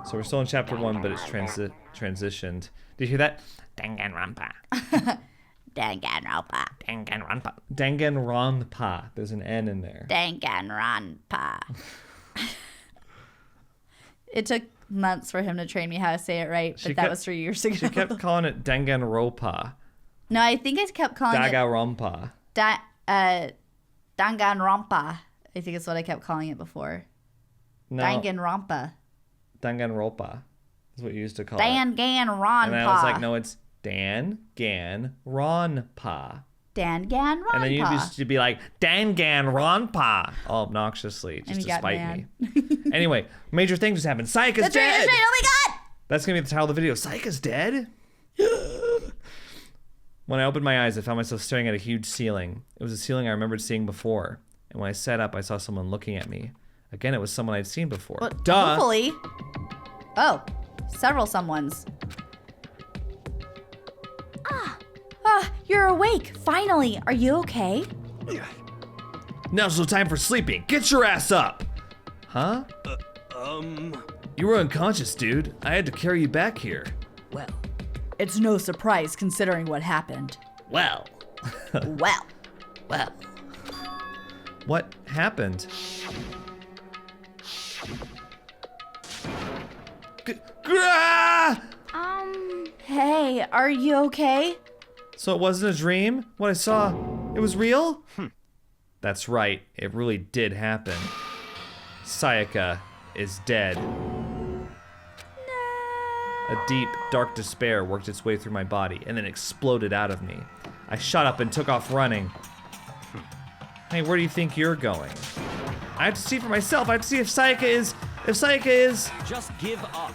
So we're still in chapter 1, but it's transitioned. Did you hear that? Danganronpa. Danganronpa. Danganronpa. Danganronpa. There's an N in there. Danganronpa. It took months for him to train me how to say it right, but that was 3 years ago. She kept calling it Danganronpa. No, I think I kept calling Danganronpa. it Danganronpa. I think it's what I kept calling it before. No, Danganronpa. Danganronpa is what you used to call it. Danganronpa. And I was like, no, it's Danganronpa. Danganronpa. And then you used to be like, Danganronpa, all obnoxiously, just to spite me. Anyway, major thing just happened. Sayaka's That's dead. right. Oh my god. That's gonna be the title of the video. Sayaka's dead? When I opened my eyes, I found myself staring at a huge ceiling. It was a ceiling I remembered seeing before. And when I sat up, I saw someone looking at me. Again, it was someone I'd seen before. Well, Duh! Hopefully. Oh, several someones. You're awake. Finally. Are you okay? Now's no time for sleeping. Get your ass up! Huh? You were unconscious, dude. I had to carry you back here. Well, it's no surprise considering what happened. Well. Well. Well. What happened? Ah! Hey, are you okay? So it wasn't a dream? What I saw, it was real? That's right, it really did happen. Sayaka is dead. A deep, dark despair worked its way through my body and then exploded out of me. I shot up and took off running. Hey, where do you think you're going? I have to see for myself. I have to see if Sayaka is... Just give up.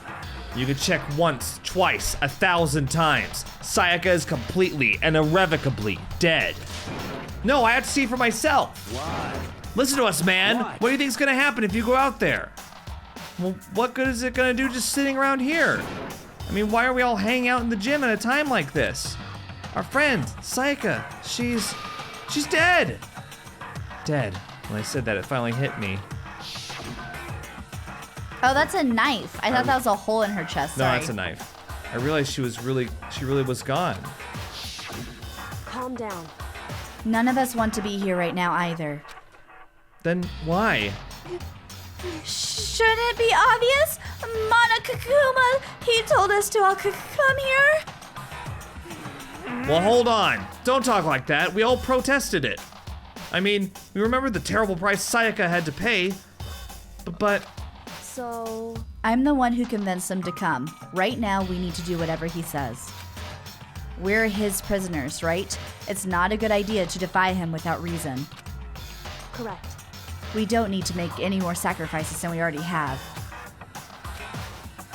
You could check once, twice, 1,000 times. Sayaka is completely and irrevocably dead. No, I have to see for myself. Why? Listen to us, man. What? What do you think's gonna happen if you go out there? Well, what good is it gonna do just sitting around here? I mean, why are we all hanging out in the gym at a time like this? Our friend, Sayaka, she's dead. Dead. When I said that, it finally hit me. Oh, that's a knife. I thought that was a hole in her chest. No, Sorry. that's a knife. I realized she really was gone. Calm down. None of us want to be here right now either. Then why? Shouldn't it be obvious? Monokuma, he told us to all come here. Well, hold on. Don't talk like that. We all protested it. I mean, we remember the terrible price Sayaka had to pay, but... So... I'm the one who convinced him to come. Right now, we need to do whatever he says. We're his prisoners, right? It's not a good idea to defy him without reason. Correct. We don't need to make any more sacrifices than we already have.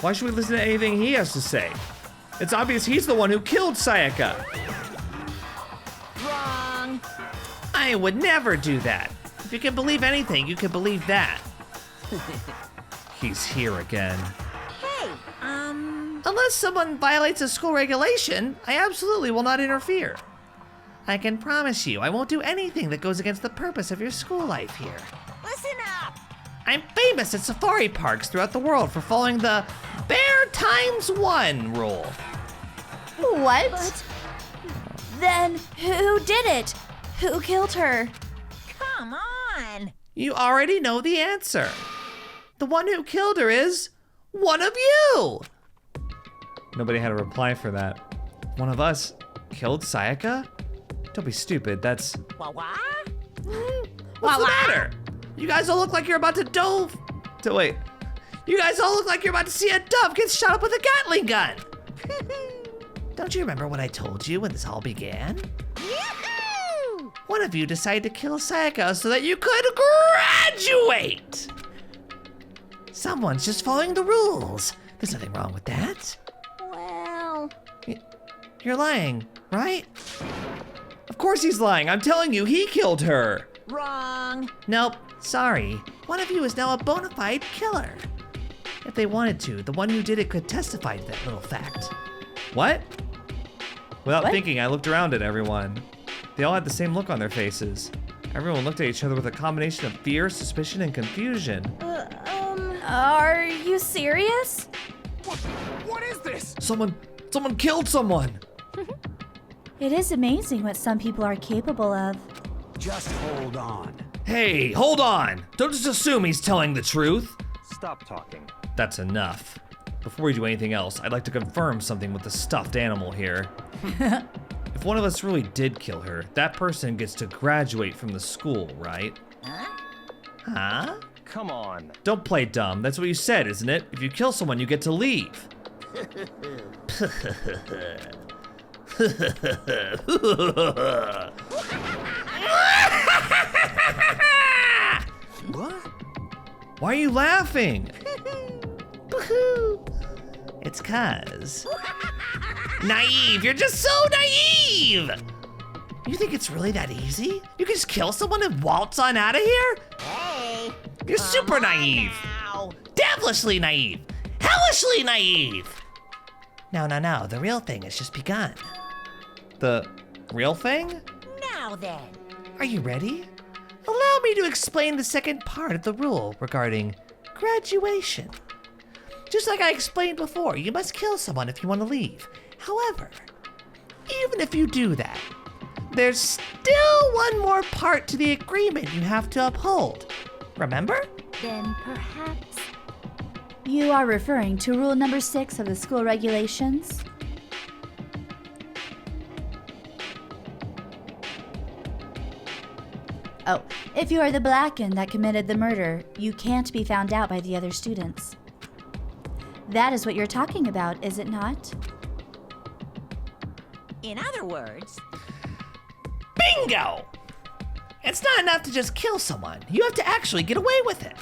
Why should we listen to anything he has to say? It's obvious he's the one who killed Sayaka. Wrong. I would never do that. If you can believe anything, you can believe that. He's here again. Hey, Unless someone violates a school regulation, I absolutely will not interfere. I can promise you, I won't do anything that goes against the purpose of your school life here. listen up. I'm famous at safari parks throughout the world for following the Bear ×1 rule. What? Then who did it? Who killed her? Come on. You already know the answer. The one who killed her is one of you. Nobody had a reply for that. One of us killed Sayaka? Don't be stupid. That's... What? What's the matter? You guys all look like you're about to Wait. You guys all look like you're about to see a dove get shot up with a Gatling gun. Don't you remember what I told you when this all began? Yahoo! One of you decided to kill Sayaka so that you could graduate. Someone's just following the rules. There's nothing wrong with that. Well... You're lying, right? Of course he's lying. I'm telling you, he killed her. Wrong. Nope, sorry. One of you is now a bona fide killer. If they wanted to, the one who did it could testify to that little fact. What? Without What? thinking, I looked around at everyone. They all had the same look on their faces. Everyone looked at each other with a combination of fear, suspicion, and confusion. Are you serious? What is this? Someone killed someone. It is amazing what some people are capable of. Just hold on. Hey, hold on. Don't just assume he's telling the truth. Stop talking. That's enough. Before we do anything else, I'd like to confirm something with the stuffed animal here. If one of us really did kill her, that person gets to graduate from the school, right? Huh? Come on. Don't play dumb. That's what you said, isn't it? If you kill someone, you get to leave. What? Why are you laughing? It's 'cause. Naive! You're just so naive! You think it's really that easy? You can just kill someone and waltz on out of here? Hey. You're super come on naive! now. Devilishly naive! Hellishly naive! No, the real thing has just begun. The real thing? Now then. Are you ready? Allow me to explain the second part of the rule regarding graduation. Just like I explained before, you must kill someone if you want to leave. However, even if you do that, there's still one more part to the agreement you have to uphold. Remember? Then perhaps... You are referring to rule number 6 of the school regulations? Oh, if you are the Blacken that committed the murder, you can't be found out by the other students. That is what you're talking about, is it not? In other words, Bingo! It's not enough to just kill someone. You have to actually get away with it.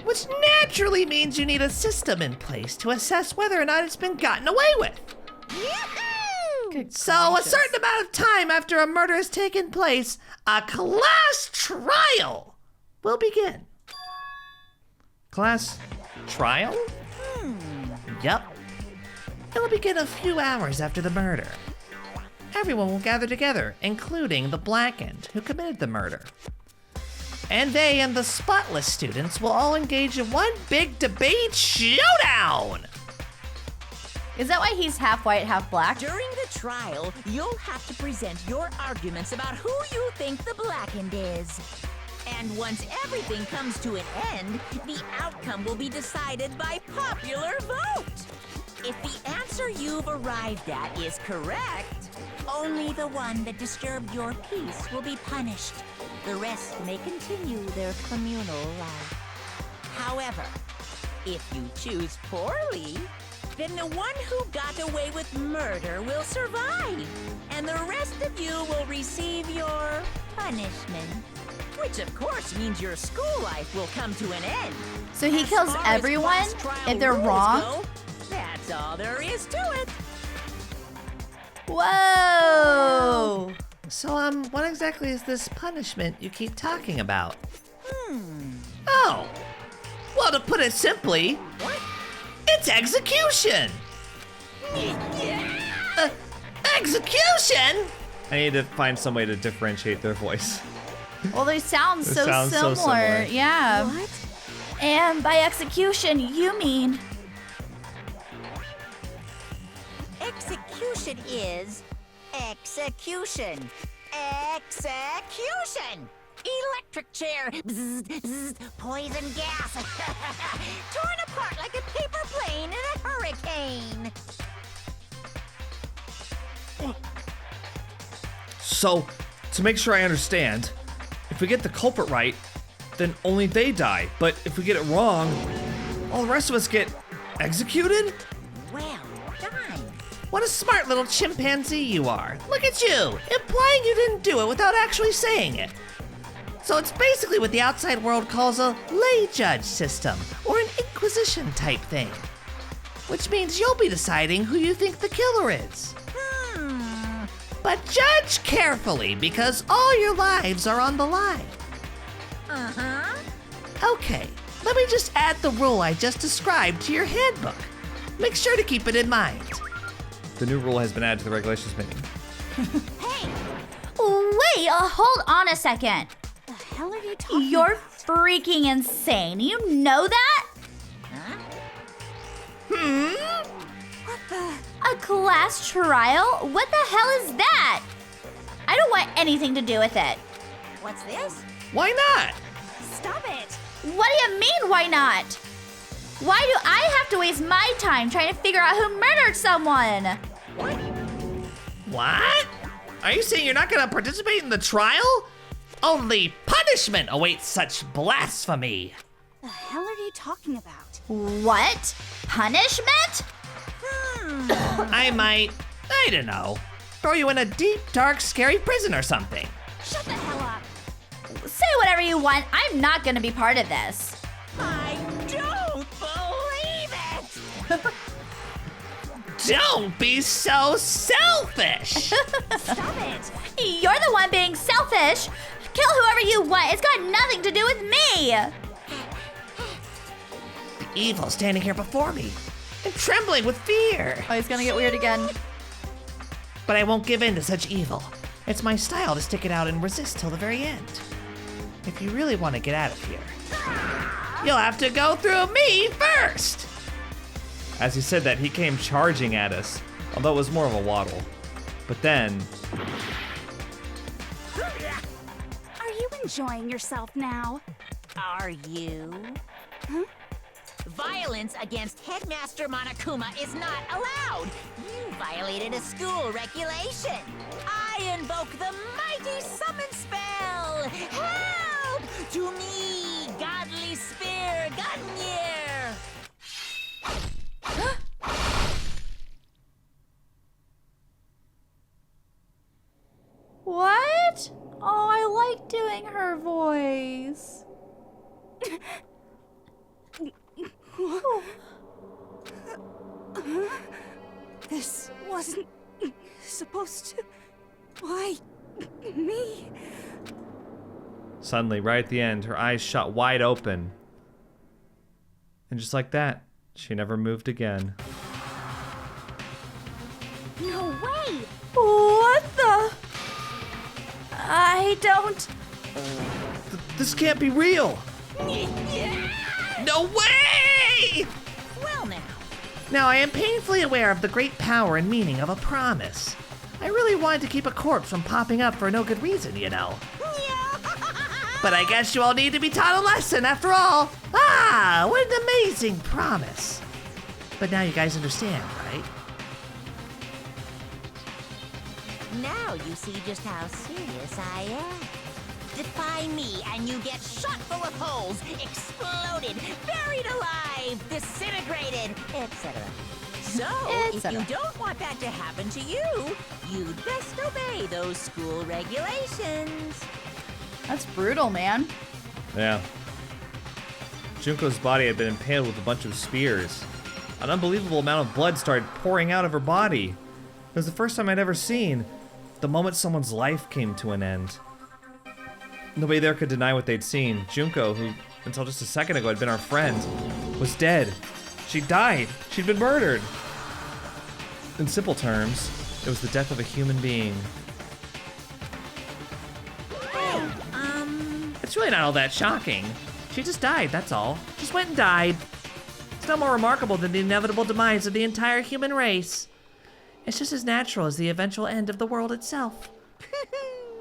Which naturally means you need a system in place to assess whether or not it's been gotten away with. So a certain amount of time after a murder has taken place, a class trial will begin. Class trial? Yep. It'll begin a few hours after the murder. Everyone will gather together, including the Blackened, who committed the murder. And they and the spotless students will all engage in one big debate showdown! Is that why he's half white, half black? During the trial, you'll have to present your arguments about who you think the Blackened is. And once everything comes to an end, the outcome will be decided by popular vote. If the answer you've arrived at is correct, only the one that disturbed your peace will be punished. The rest may continue their communal life. However, if you choose poorly, then the one who got away with murder will survive, and the rest of you will receive your punishment. Which of course means your school life will come to an end. So he As kills far as everyone class trial if they're rules wrong? go, that's all there is to it. Whoa! So, what exactly is this punishment you keep talking about? Oh, well, to put it simply, it's execution! Execution? I need to find some way to differentiate their voice. Well, they sound They so sound so similar. similar. Yeah. What? And by execution, you mean Execution is execution. Execution! Electric chair. Bzzz, bzzz, poison gas. Torn apart like a paper plane in a hurricane. So, to make sure I understand, if we get the culprit right, then only they die. But if we get it wrong, all the rest of us get executed? Well done. What a smart little chimpanzee you are. Look at you, implying you didn't do it without actually saying it. So it's basically what the outside world calls a lay judge system, or an inquisition type thing. Which means you'll be deciding who you think the killer is. But judge carefully, because all your lives are on the line. Okay, let me just add the rule I just described to your handbook. Make sure to keep it in mind. The new rule has been added to the regulations menu. Wait, hold on a second. The hell are you talking You're about? freaking insane. You know that? A class trial? What the hell is that? I don't want anything to do with it. What's this? Why not? Stop it! What do you mean, why not? Why do I have to waste my time trying to figure out who murdered someone? What? Are you saying you're not gonna participate in the trial? Only punishment awaits such blasphemy. The hell are you talking about? What? Punishment? I might, I don't know, throw you in a deep, dark, scary prison or something. Shut the hell up! Say whatever you want. I'm not gonna be part of this. I don't believe it! Don't be so selfish. Stop it! You're the one being selfish. Kill whoever you want. It's got nothing to do with me. The evil standing here before me and trembling with fear. Oh, it's gonna get weird again. But I won't give in to such evil. It's my style to stick it out and resist till the very end. If you really want to get out of here, you'll have to go through me first. As he said that, he came charging at us, although it was more of a waddle. But then, Are you enjoying yourself now? Are you? Violence against Headmaster Monokuma is not allowed. You violated a school regulation. I invoke the mighty summon spell. Help! To me, godly spear, Gunyear! What? Oh, I like doing her voice. This wasn't supposed to. Why me? Suddenly, right at the end, her eyes shot wide open. And just like that, she never moved again. No way! What the? I don't. This can't be real. No way! Well now. Now, I am painfully aware of the great power and meaning of a promise. I really wanted to keep a corpse from popping up for no good reason, you know. But I guess you all need to be taught a lesson after all. Ah, what an amazing promise. But now you guys understand, right? Now you see just how serious I am. Defy me and you get shot full of holes, exploded, buried alive, disintegrated, etc. So, if you don't want that to happen to you, you'd best obey those school regulations. That's brutal, man. Yeah. Junko's body had been impaled with a bunch of spears. An unbelievable amount of blood started pouring out of her body. It was the first time I'd ever seen the moment someone's life came to an end. Nobody there could deny what they'd seen. Junko, who until just a second ago had been our friend, was dead. She died. She'd been murdered. In simple terms, it was the death of a human being. It's really not all that shocking. She just died, that's all. Just went and died. It's no more remarkable than the inevitable demise of the entire human race. It's just as natural as the eventual end of the world itself.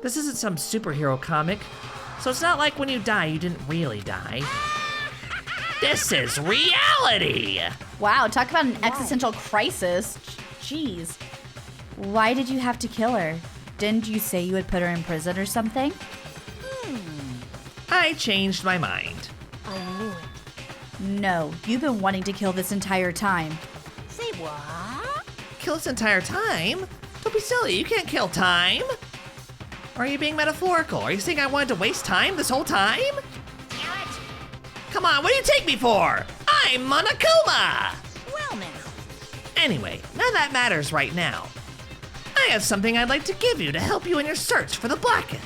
This isn't some superhero comic, so it's not like when you die, you didn't really die. This is reality! Wow, talk about an existential crisis. Jeez. Why did you have to kill her? Didn't you say you would put her in prison or something? I changed my mind. I knew it. No, you've been wanting to kill this entire time. Say what? Kill this entire time? Don't be silly, you can't kill time. Or are you being metaphorical? Are you saying I wanted to waste time this whole time? Damn it! Come on, what do you take me for? I'm Monokuma! Well now. Anyway, none of that matters right now. I have something I'd like to give you to help you in your search for the Blackened.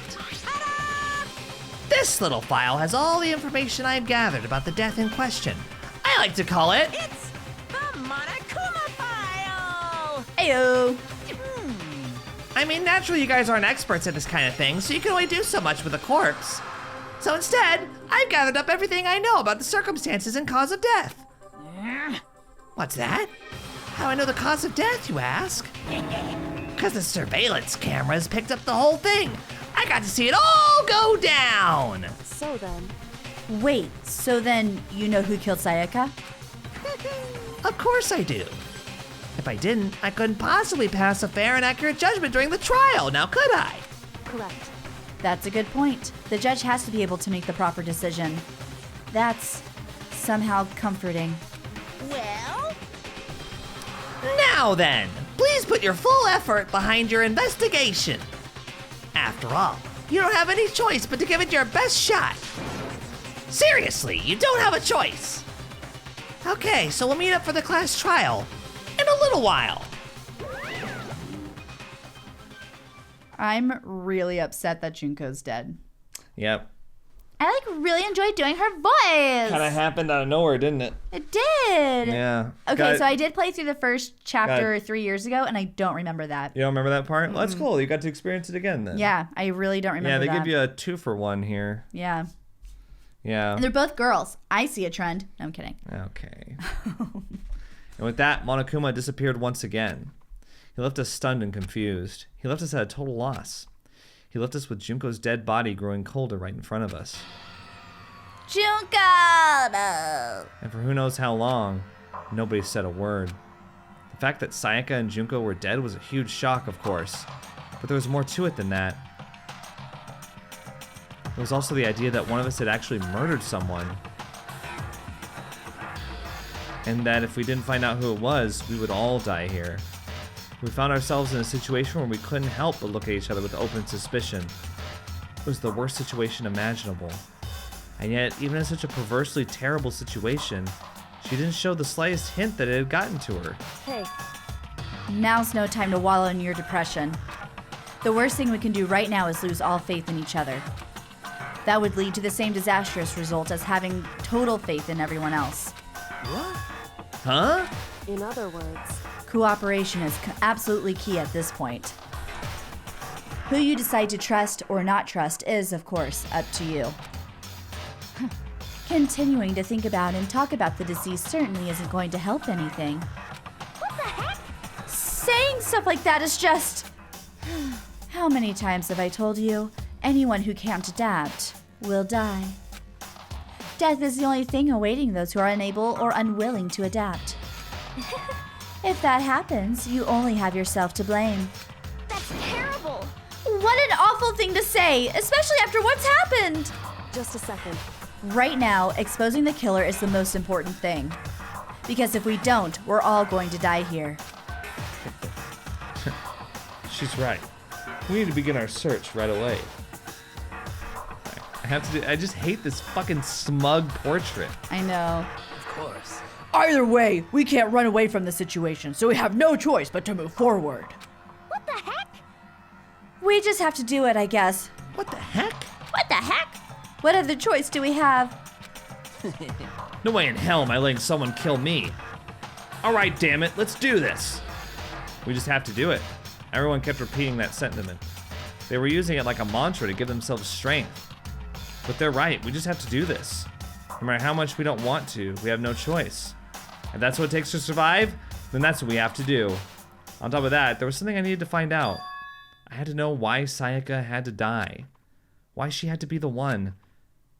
This little file has all the information I've gathered about the death in question. I like to call it... It's the Monokuma file! Ayo. I mean, naturally you guys aren't experts at this kind of thing, so you can only do so much with a corpse. So instead, I've gathered up everything I know about the circumstances and cause of death. What's that? How do I know the cause of death, you ask? Because the surveillance cameras picked up the whole thing. I got to see it all go down. So then, Wait, so then you know who killed Sayaka? Of course I do. If I didn't, I couldn't possibly pass a fair and accurate judgment during the trial, now could I? correct. That's a good point. The judge has to be able to make the proper decision. That's somehow comforting. Well, Now then, please put your full effort behind your investigation. After all, you don't have any choice but to give it your best shot. Seriously, you don't have a choice. Okay, so we'll meet up for the class trial in a little while. I'm really upset that Junko's dead. Yep. I really enjoyed doing her voice. Kind of happened out of nowhere, didn't it? It did. Yeah. Okay, so I did play through the first chapter 3 years ago, and I don't remember that. You don't remember that part? Well, that's cool. You got to experience it again then. Yeah, I really don't remember Yeah, they that. give you a 2-for-1 here. Yeah. Yeah. And they're both girls. I see a trend. No, I'm kidding. Okay. And with that, Monokuma disappeared once again. He left us stunned and confused. He left us at a total loss. He left us with Junko's dead body growing colder right in front of us. Junko! No. And for who knows how long, nobody said a word. The fact that Sayaka and Junko were dead was a huge shock, of course. But there was more to it than that. There was also the idea that one of us had actually murdered someone. And that if we didn't find out who it was, we would all die here. We found ourselves in a situation where we couldn't help but look at each other with open suspicion. It was the worst situation imaginable. And yet, even in such a perversely terrible situation, she didn't show the slightest hint that it had gotten to her. Hey, Now's no time to wallow in your depression. The worst thing we can do right now is lose all faith in each other. That would lead to the same disastrous result as having total faith in everyone else. What? Huh? in other words. Cooperation is absolutely key at this point. Who you decide to trust or not trust is, of course, up to you. Continuing to think about and talk about the disease certainly isn't going to help anything. What the heck? Saying stuff like that is just... How many times have I told you? Anyone who can't adapt will die. Death is the only thing awaiting those who are unable or unwilling to adapt. If that happens, you only have yourself to blame. That's terrible. What an awful thing to say, especially after what's happened! Just a second. Right now, exposing the killer is the most important thing. Because if we don't, we're all going to die here. She's right. We need to begin our search right away. I just hate this fucking smug portrait. I know. Of course. Either way, we can't run away from the situation, so we have no choice but to move forward. What the heck? We just have to do it, I guess. What the heck? What the heck? What other choice do we have? No way in hell am I letting someone kill me. All right, damn it, let's do this. We just have to do it. Everyone kept repeating that sentiment. They were using it like a mantra to give themselves strength. But they're right, we just have to do this. No matter how much we don't want to, we have no choice. If that's what it takes to survive, then that's what we have to do. On top of that, there was something I needed to find out. I had to know why Sayaka had to die. Why she had to be the one.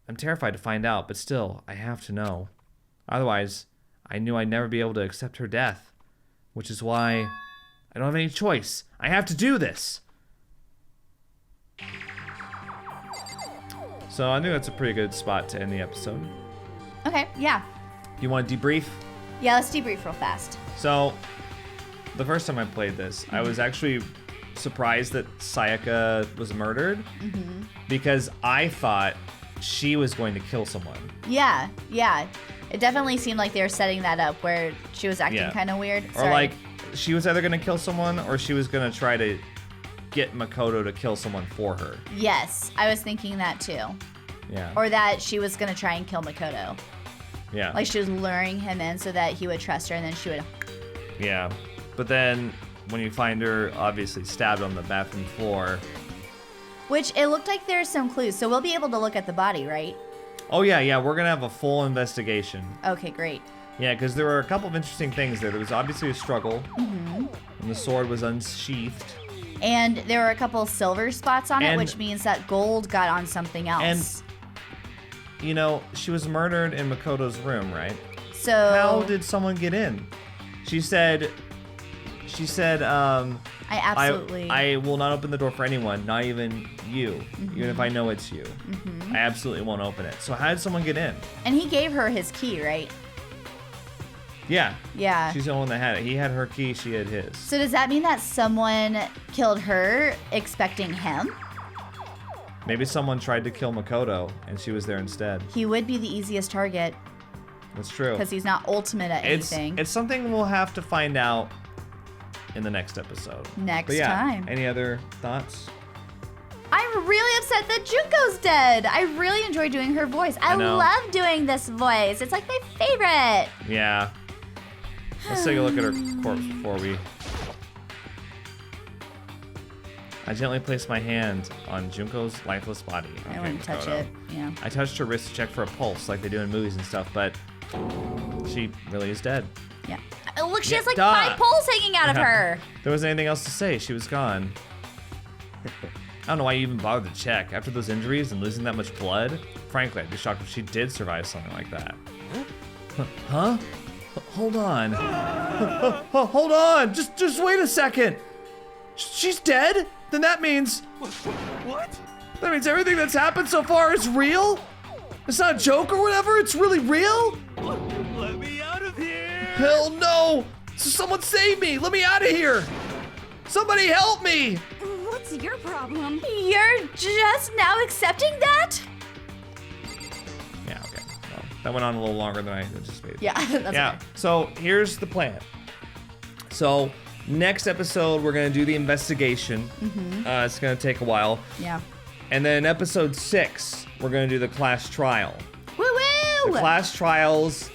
I'm terrified to find out, but still, I have to know. Otherwise, I knew I'd never be able to accept her death. Which is why I don't have any choice. I have to do this. So I think that's a pretty good spot to end the episode. Okay, yeah. You want to debrief? Yeah, let's debrief real fast. So, the first time I played this, I was actually surprised that Sayaka was murdered because I thought she was going to kill someone. Yeah. It definitely seemed like they were setting that up where she was acting kind of weird. Or like, she was either going to kill someone or she was going to try to get Makoto to kill someone for her. Yes, I was thinking that too. Yeah. Or that she was going to try and kill Makoto. Yeah. Like she was luring him in so that he would trust her and then she would... Yeah. But then when you find her obviously stabbed on the bathroom floor. Which it looked like there's some clues, so we'll be able to look at the body, right? Oh yeah, we're going to have a full investigation. Okay, great. Yeah, because there were a couple of interesting things there. There was obviously a struggle. And the sword was unsheathed. And there were a couple silver spots on it, And- which means that gold got on something else. And, you know, she was murdered in Makoto's room, right? So... How did someone get in? She said, I absolutely... I will not open the door for anyone, not even you, even if I know it's you. I absolutely won't open it. So how did someone get in? And he gave her his key, right? Yeah. Yeah. She's the one that had it. He had her key, she had his. So does that mean that someone killed her expecting him? Maybe someone tried to kill Makoto, and she was there instead. He would be the easiest target That's true. because he's not ultimate at anything. It's something we'll have to find out in the next episode. Next time. Any other thoughts? I'm really upset that Junko's dead. I really enjoy doing her voice. I know. love doing this voice. It's like my favorite. Yeah. Let's take a look at her corpse before we... I gently placed my hand on Junko's lifeless body. I wouldn't touch Makoto. it. Yeah. I touched her wrist to check for a pulse like they do in movies and stuff, but she really is dead. Yeah. Oh, look, she Yeah, has like duh. 5 poles hanging out of Yeah. her. There wasn't anything else to say. She was gone. I don't know why you even bothered to check. After those injuries and losing that much blood, frankly, I'd be shocked if she did survive something like that. Huh? Hold on. Hold on. Just wait a second. She's dead? Then that means... What? That means everything that's happened so far is real? It's not a joke or whatever? It's really real? Let me out of here! Hell no! So someone save me! Let me out of here! Somebody help me! What's What's your problem? You're just now accepting that? Yeah, okay. Well, that went on a little longer than I anticipated. Yeah, that's Yeah. okay. So here's the plan. So next episode, we're gonna do the investigation. It's gonna take a while. Yeah. And then episode 6, we're gonna do the class trial. Woo woo! The class trials,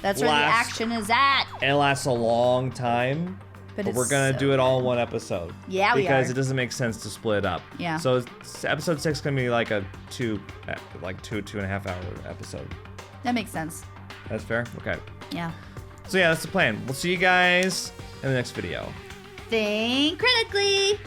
That's where the last- action is at. it lasts a long time. But we're it's gonna so do it all in good. one episode. Yeah, we because are. it doesn't make sense to split it up. Yeah. So episode 6 is gonna be like a 2.5 hour episode. That makes sense. That's fair. Okay. Yeah. So yeah, that's the plan. We'll see you guys in the next video. Think critically.